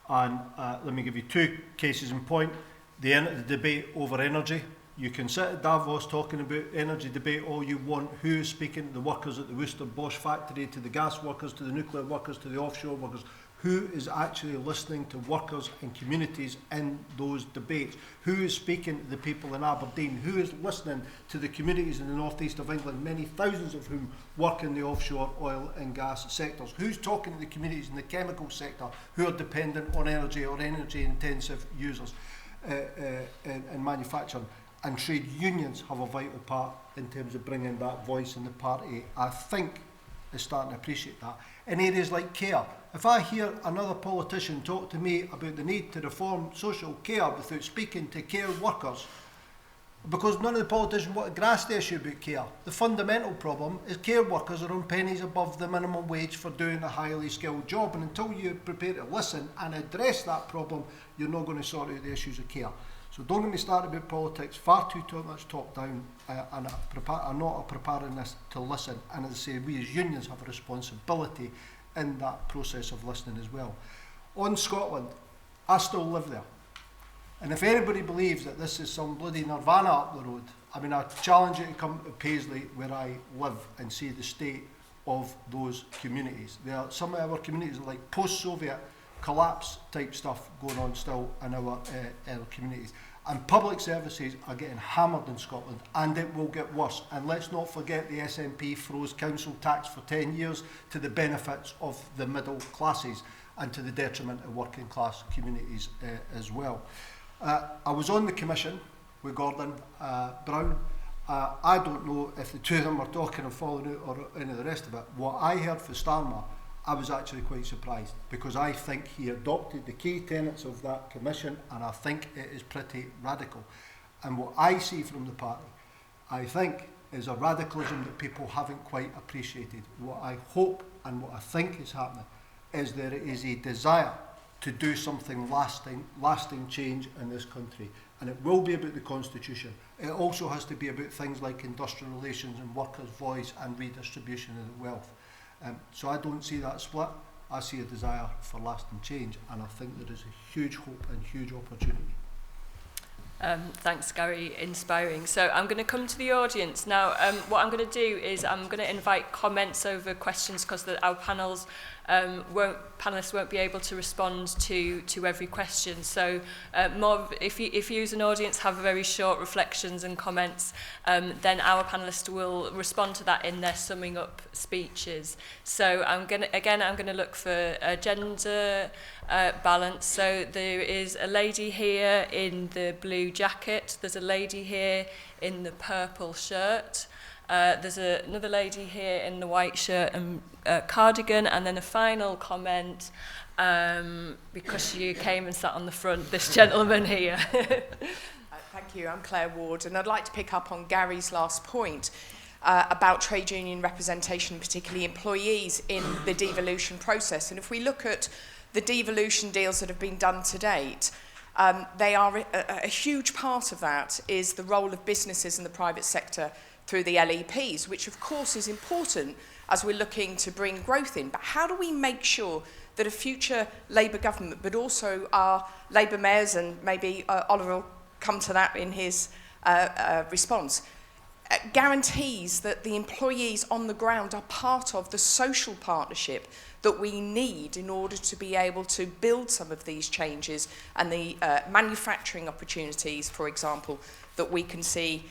And let me give you two cases in point. The debate over energy. You can sit at Davos talking about energy debate all you want. Who is speaking to the workers at the Worcester Bosch factory, to the gas workers, to the nuclear workers, to the offshore workers? Who is actually listening to workers and communities in those debates? Who is speaking to the people in Aberdeen? Who is listening to the communities in the northeast of England, many thousands of whom work in the offshore oil and gas sectors? Who's talking to the communities in the chemical sector who are dependent on energy or energy-intensive users in manufacturing? And trade unions have a vital part in terms of bringing that voice in the party. I think is starting to appreciate that. In areas like care, if I hear another politician talk to me about the need to reform social care without speaking to care workers, because none of the politicians want to grasp the issue about care. The fundamental problem is care workers are on pennies above the minimum wage for doing a highly skilled job, and until you're prepared to listen and address that problem, you're not going to sort out the issues of care. So don't get me started about politics, far too much top down, and I'm not a preparedness to listen. And as I say, we as unions have a responsibility in that process of listening as well. On Scotland, I still live there. And if anybody believes that this is some bloody nirvana up the road, I mean, I challenge you to come to Paisley where I live and see the state of those communities. Some of our communities are like post-Soviet collapse type stuff going on still in our communities. And public services are getting hammered in Scotland, and it will get worse. And let's not forget the SNP froze council tax for 10 years to the benefits of the middle classes and to the detriment of working class communities as well. I was on the commission with Gordon Brown. I don't know if the two of them were talking and falling out or any of the rest of it. What I heard for Starmer, I was actually quite surprised, because I think he adopted the key tenets of that commission, and I think it is pretty radical. And what I see from the party, I think, is a radicalism that people haven't quite appreciated. What I hope and what I think is happening is there is a desire to do something lasting change in this country. And it will be about the Constitution. It also has to be about things like industrial relations and workers' voice and redistribution of the wealth. So I don't see that split. I see a desire for lasting change, and I think there is a huge hope and huge opportunity. Thanks, Gary. Inspiring. So I'm going to come to the audience now. What I'm going to do is I'm going to invite comments over questions, because our panelists won't be able to respond to every question. So if you as an audience have very short reflections and comments, then our panelists will respond to that in their summing up speeches. So I'm going to look for a gender balance. So there is a lady here in the blue jacket. There's a lady here in the purple shirt. There's another lady here in the white shirt and cardigan, and then a final comment, because you came and sat on the front, this gentleman here. Thank you, I'm Claire Ward, and I'd like to pick up on Gary's last point about trade union representation, particularly employees in the devolution process. And if we look at the devolution deals that have been done to date, they are a huge part of that is the role of businesses in the private sector through the LEPs, which of course is important as we're looking to bring growth in. But how do we make sure that a future Labour government, but also our Labour mayors, and maybe Oliver will come to that in his response, guarantees that the employees on the ground are part of the social partnership that we need in order to be able to build some of these changes and the manufacturing opportunities, for example, that we can see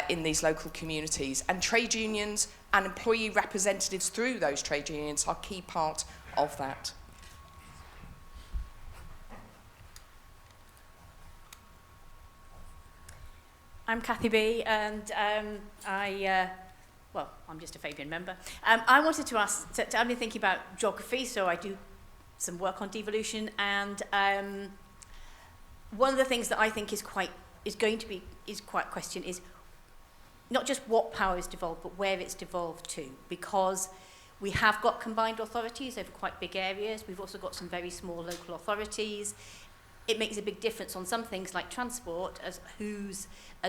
in these local communities. And trade unions and employee representatives through those trade unions are a key part of that. I'm Cathy B, and I'm just a Fabian member. I wanted to ask, I've been thinking about geography, so I do some work on devolution, and one of the things that I think is quite question is not just what power is devolved, but where it's devolved to, because we have got combined authorities over quite big areas. We've also got some very small local authorities. it makes a big difference on some things like transport as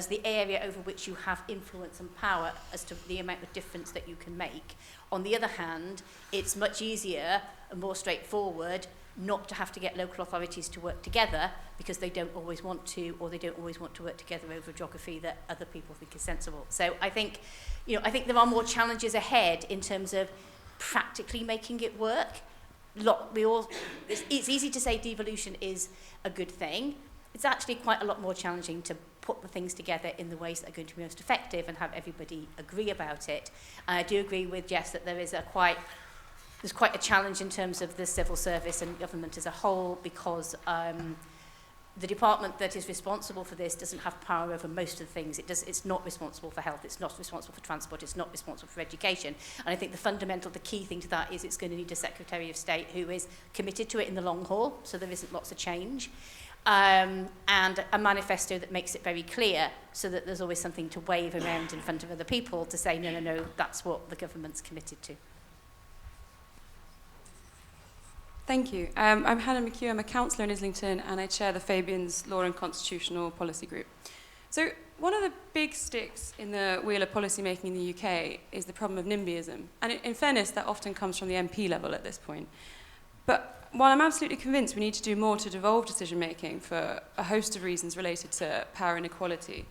the area over which you have influence and power as to the amount of difference that you can make. On the other hand, it's much easier and more straightforward not to have to get local authorities to work together because they don't always want to, or they don't always want to work together over a geography that other people think is sensible. So I think there are more challenges ahead in terms of practically making it work. It's easy to say devolution is a good thing. It's actually quite a lot more challenging to put the things together in the ways that are going to be most effective and have everybody agree about it. And I do agree with Jess that there's quite a challenge in terms of the civil service and government as a whole, because the department that is responsible for this doesn't have power over most of the things. It's not responsible for health, it's not responsible for transport, it's not responsible for education. And I think the key thing to that is it's going to need a Secretary of State who is committed to it in the long haul, so there isn't lots of change. And a manifesto that makes it very clear so that there's always something to wave around in front of other people to say, no, that's what the government's committed to. Thank you. I'm Hannah McHugh. I'm a councillor in Islington, and I chair the Fabian's Law and Constitutional Policy Group. So one of the big sticks in the wheel of policy making in the UK is the problem of NIMBYism. And in fairness, that often comes from the MP level at this point. But while I'm absolutely convinced we need to do more to devolve decision making for a host of reasons related to power inequality,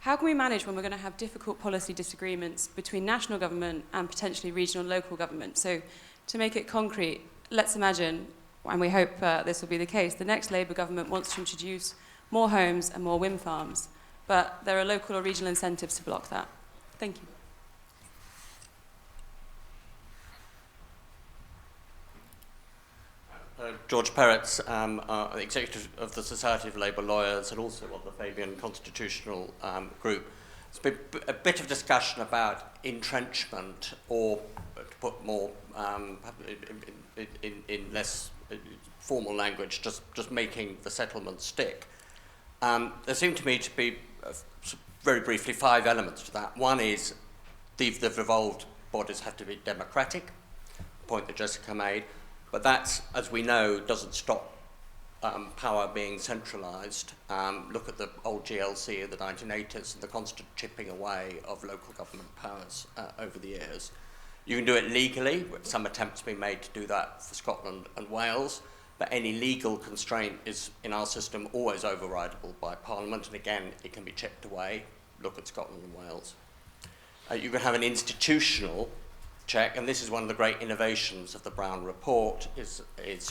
how can we manage when we're going to have difficult policy disagreements between national government and potentially regional and local government? So to make it concrete, let's imagine, and we hope this will be the case, the next Labour government wants to introduce more homes and more wind farms, but there are local or regional incentives to block that. Thank you. George Perrotts, Executive of the Society of Labour Lawyers and also of the Fabian Constitutional Group. There's been a bit of discussion about entrenchment, or to put more in less formal language, just making the settlement stick. There seem to me to be, very briefly, 5 elements to that. One is the devolved bodies have to be democratic, a point that Jessica made, but that, as we know, doesn't stop power being centralised. Look at the old GLC of the 1980s and the constant chipping away of local government powers over the years. You can do it legally, some attempts have been made to do that for Scotland and Wales, but any legal constraint is, in our system, always overridable by Parliament, and again, it can be chipped away. Look at Scotland and Wales. You can have an institutional check, and this is one of the great innovations of the Brown Report, is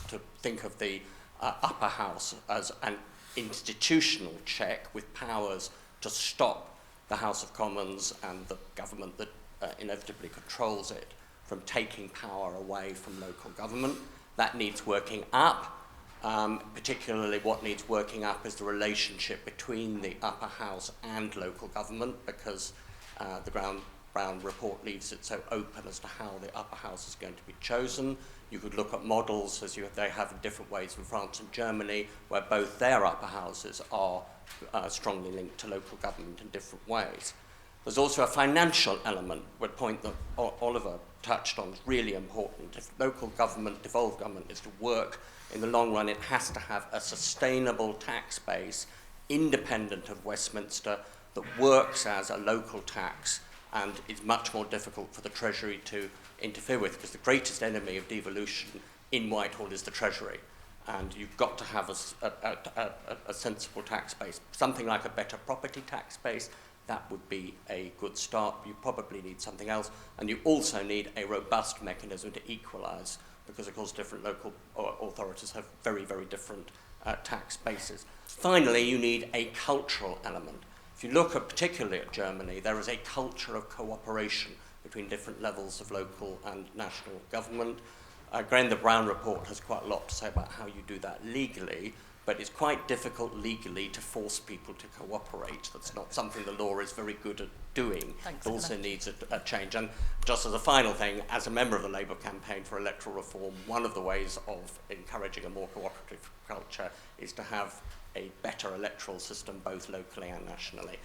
to think of the upper house as an institutional check with powers to stop the House of Commons and the government that inevitably controls it from taking power away from local government. That needs working up. Particularly what needs working up is the relationship between the upper house and local government, because the Brown Report leaves it so open as to how the upper house is going to be chosen. You could look at models, as they have in different ways in France and Germany, where both their upper houses are strongly linked to local government in different ways. There's also a financial element, a point that Oliver touched on is really important. If local government, devolved government, is to work in the long run, it has to have a sustainable tax base, independent of Westminster, that works as a local tax, and it's much more difficult for the Treasury to interfere with, because the greatest enemy of devolution in Whitehall is the Treasury. And you've got to have a sensible tax base. Something like a better property tax base, that would be a good start. You probably need something else. And you also need a robust mechanism to equalise, because, of course, different local authorities have very, very different tax bases. Finally, you need a cultural element. If you look particularly at Germany, there is a culture of cooperation between different levels of local and national government. Again, the Brown Report has quite a lot to say about how you do that legally, but it's quite difficult legally to force people to cooperate. That's not something the law is very good at doing. It also needs a change. And just as a final thing, as a member of the Labour campaign for electoral reform, one of the ways of encouraging a more cooperative culture is to have a better electoral system, both locally and nationally.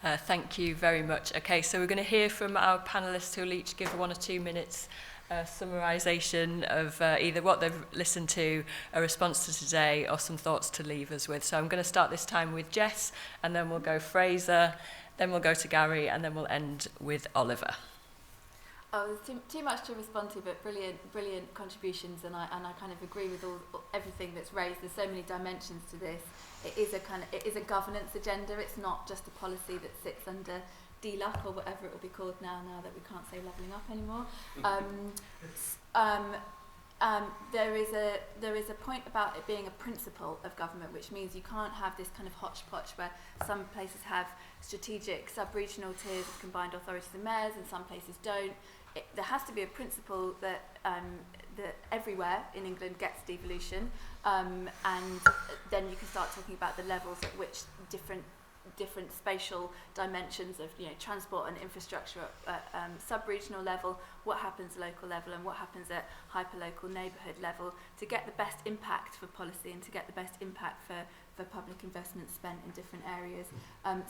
Thank you very much. Okay, so we're going to hear from our panellists who will each give 1 or 2 minutes summarisation of either what they've listened to, a response to today, or some thoughts to leave us with. So I'm going to start this time with Jess, and then we'll go Fraser, then we'll go to Gary, and then we'll end with Oliver. Oh, there's too much to respond to, but brilliant contributions, and I kind of agree with everything that's raised. There's so many dimensions to this. It is a governance agenda. It's not just a policy that sits under DLUC or whatever it will be called now that we can't say levelling up anymore. There is a point about it being a principle of government, which means you can't have this kind of hodgepodge where some places have strategic sub-regional tiers of combined authorities and mayors and some places don't. There has to be a principle that everywhere in England gets devolution, and then you can start talking about the levels at which different spatial dimensions of transport and infrastructure at sub-regional level, what happens local level, and what happens at hyper-local neighbourhood level to get the best impact for policy and to get the best impact for public investment spent in different areas.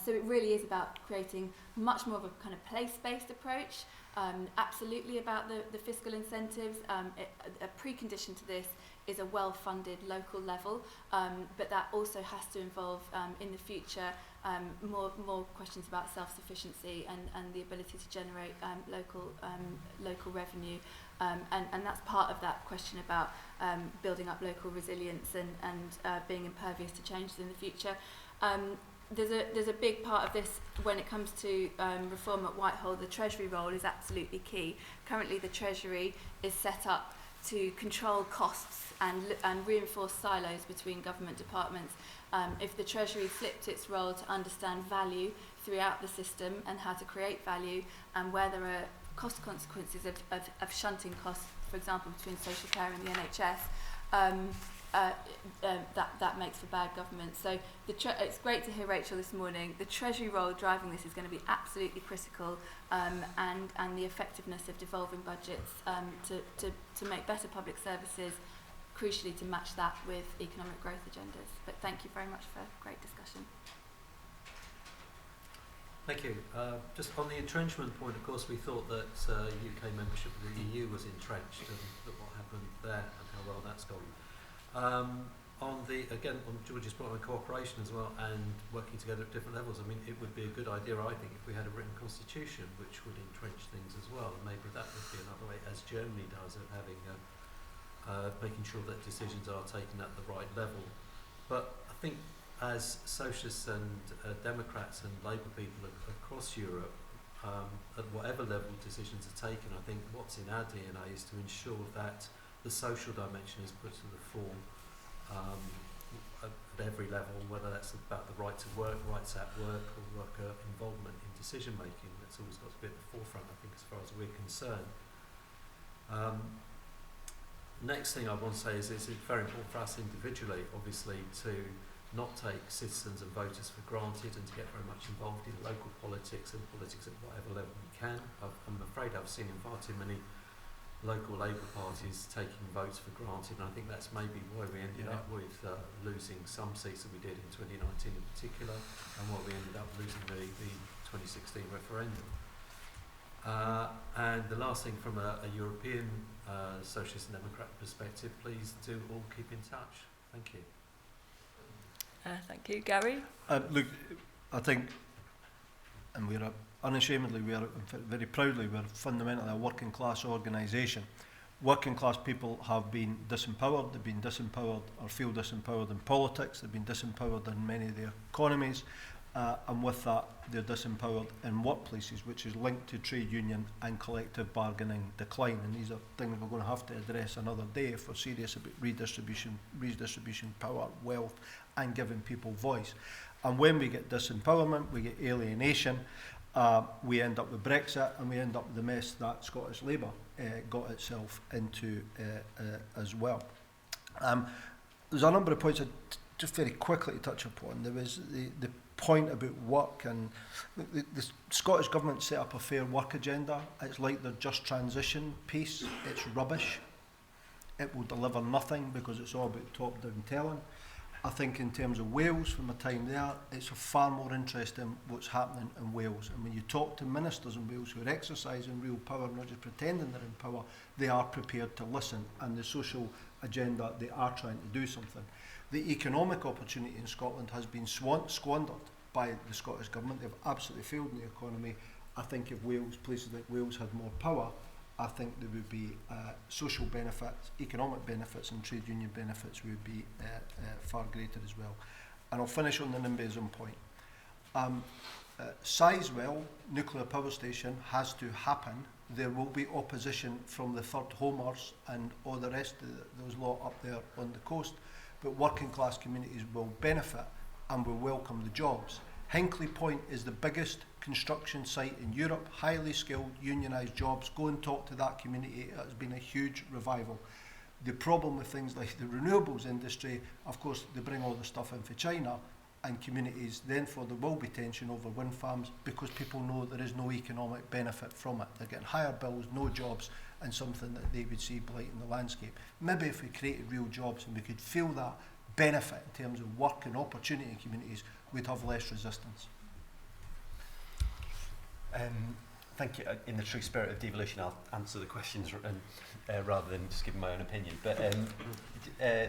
So it really is about creating much more of a kind of place-based approach, absolutely about the fiscal incentives. A precondition to this is a well-funded local level, but that also has to involve in the future more questions about self-sufficiency and the ability to generate local revenue, and that's part of that question about building up local resilience and being impervious to changes in the future. There's a big part of this when it comes to reform at Whitehall. The Treasury role is absolutely key. Currently the Treasury is set up to control costs and reinforce silos between government departments. If the Treasury flipped its role to understand value throughout the system and how to create value, and where there are cost consequences of shunting costs, for example, between social care and the NHS, that makes for bad government. So it's great to hear Rachel this morning. The Treasury role driving this is going to be absolutely critical, and the effectiveness of devolving budgets to make better public services, crucially to match that with economic growth agendas. But thank you very much for a great discussion. Thank you. Just on the entrenchment point, of course, we thought that UK membership of the EU was entrenched, and that what happened there and how well that's gone. On George's point on cooperation as well and working together at different levels, I mean, it would be a good idea, I think, if we had a written constitution which would entrench things as well. And maybe that would be another way, as Germany does, of having making sure that decisions are taken at the right level. But I think as socialists and Democrats and Labour people across Europe, at whatever level decisions are taken, I think what's in our DNA is to ensure that the social dimension is put to the fore at every level, whether that's about the right to work, rights at work, or worker involvement in decision making. That's always got to be at the forefront, I think, as far as we're concerned. Next thing I want to say is it's very important for us individually, obviously, to not take citizens and voters for granted and to get very much involved in local politics and politics at whatever level we can. I'm afraid I've seen in far too many local Labour parties taking votes for granted, and I think that's maybe why we ended up with losing some seats that we did in 2019 in particular, and why we ended up losing the 2016 referendum. And the last thing from a European Socialist and Democrat perspective, please do all keep in touch. Thank you. Thank you. Gary? Look, I think, and we're unashamedly, we are very proudly, we're fundamentally a working class organisation. Working class people have been disempowered, they've been disempowered or feel disempowered in politics, they've been disempowered in many of their economies, and with that they're disempowered in workplaces, which is linked to trade union and collective bargaining decline, and these are things we're going to have to address another day if we're serious about redistribution, power, wealth, and giving people voice. And when we get disempowerment, we get alienation, we end up with Brexit, and we end up with the mess that Scottish Labour got itself into as well. There's a number of points just very quickly to touch upon. There was the point about work, and the Scottish Government set up a fair work agenda. It's like their just transition piece. It's rubbish. It will deliver nothing because it's all about top-down telling. I think in terms of Wales, from my time there, it's of far more interest in what's happening in Wales. And when you talk to ministers in Wales who are exercising real power, not just pretending they're in power, they are prepared to listen. And the social agenda, they are trying to do something. The economic opportunity in Scotland has been squandered by the Scottish Government. They've absolutely failed in the economy. I think if Wales, places like Wales had more power, I think there would be social benefits, economic benefits and trade union benefits would be far greater as well. And I'll finish on the NIMBYism point. Sizewell nuclear power station has to happen. There will be opposition from the third homers and all the rest of those lot up there on the coast, but working class communities will benefit and will welcome the jobs. Hinkley Point is the biggest construction site in Europe, highly skilled, unionised jobs. Go and talk to that community. It has been a huge revival. The problem with things like the renewables industry, of course, they bring all the stuff in for China, and communities, therefore there will be tension over wind farms because people know there is no economic benefit from it. They're getting higher bills, no jobs, and something that they would see blighting the landscape. Maybe if we created real jobs and we could feel that benefit in terms of work and opportunity in communities, we'd have less resistance. Thank you. In the true spirit of devolution, I'll answer the questions rather than just giving my own opinion. But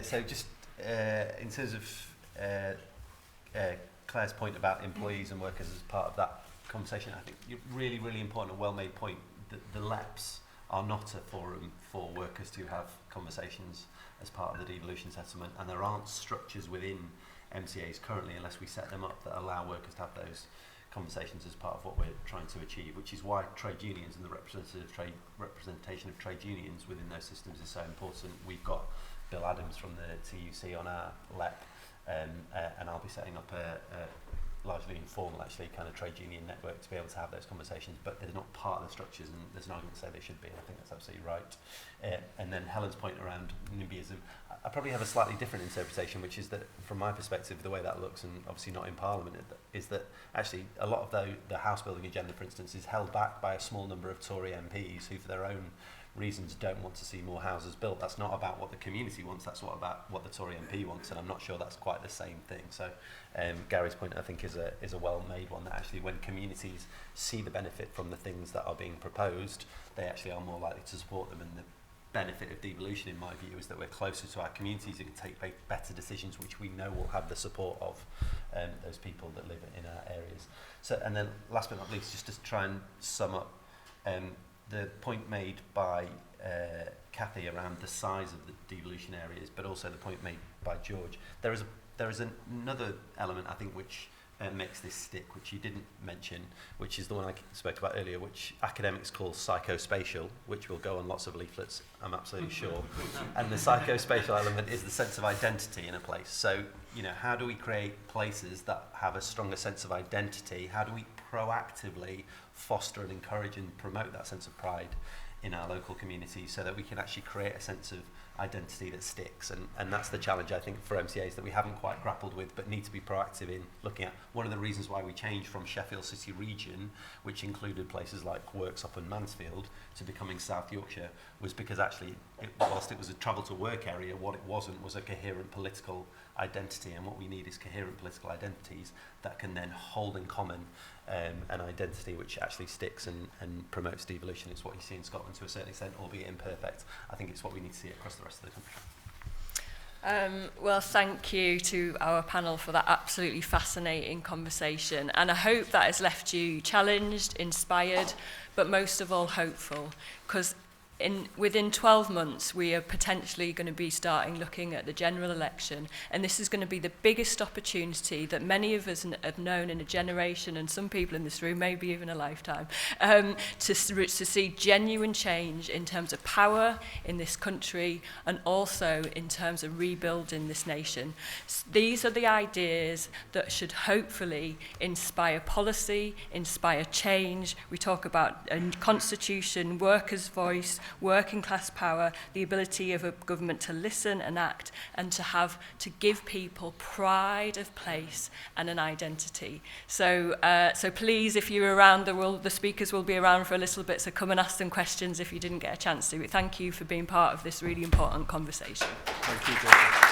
so just in terms of Claire's point about employees and workers as part of that conversation, I think really, really important and well-made point that the LEPs are not a forum for workers to have conversations as part of the devolution settlement, and there aren't structures within MCAs currently, unless we set them up, that allow workers to have those conversations as part of what we're trying to achieve, which is why trade unions and the representation of trade unions within those systems is so important. We've got Bill Adams from the TUC on our LEP, and I'll be setting up a largely informal, actually, kind of trade union network to be able to have those conversations, but they're not part of the structures, and there's an argument to say they should be, and I think that's absolutely right. And then Helen's point around NIMBYism, I probably have a slightly different interpretation, which is that, from my perspective, the way that looks, and obviously not in Parliament, is that actually a lot of the house building agenda, for instance, is held back by a small number of Tory MPs who, for their own reasons, don't want to see more houses built. That's not about what the community wants, that's about what the Tory MP wants, and I'm not sure that's quite the same thing. So Gary's point, I think, is a well-made one, that actually when communities see the benefit from the things that are being proposed, they actually are more likely to support them. And the benefit of devolution, in my view, is that we're closer to our communities and can take better decisions, which we know will have the support of those people that live in our areas. So, and then last but not least, just to try and sum up the point made by Kathy around the size of the devolution areas, but also the point made by George. There is another element, I think, which makes this stick, which you didn't mention, which is the one I spoke about earlier, which academics call psychospatial, which will go on lots of leaflets, I'm absolutely sure. And the psychospatial element is the sense of identity in a place. So, you know, how do we create places that have a stronger sense of identity? How do we proactively foster and encourage and promote that sense of pride in our local communities so that we can actually create a sense of identity that sticks? And that's the challenge, I think, for MCAs that we haven't quite grappled with, but need to be proactive in looking at. One of the reasons why we changed from Sheffield City region, which included places like Worksop and Mansfield, to becoming South Yorkshire, was because actually, whilst it was a travel to work area, what it wasn't was a coherent political identity, and what we need is coherent political identities that can then hold in common an identity which actually sticks and promotes devolution. It's what you see in Scotland to a certain extent, albeit imperfect. I think it's what we need to see across the rest of the country. Well, thank you to our panel for that absolutely fascinating conversation, and I hope that has left you challenged, inspired, but most of all hopeful, because within 12 months we are potentially going to be starting looking at the general election, and this is going to be the biggest opportunity that many of us have known in a generation, and some people in this room maybe even a lifetime, to see genuine change in terms of power in this country and also in terms of rebuilding this nation. These are the ideas that should hopefully inspire policy, inspire change. We talk about a constitution, workers' voice, working class power, the ability of a government to listen and act, and to give people pride of place and an identity. So please, if you're around, the speakers will be around for a little bit, so come and ask them questions if you didn't get a chance to. Thank you for being part of this really important conversation. Thank you, Jessie.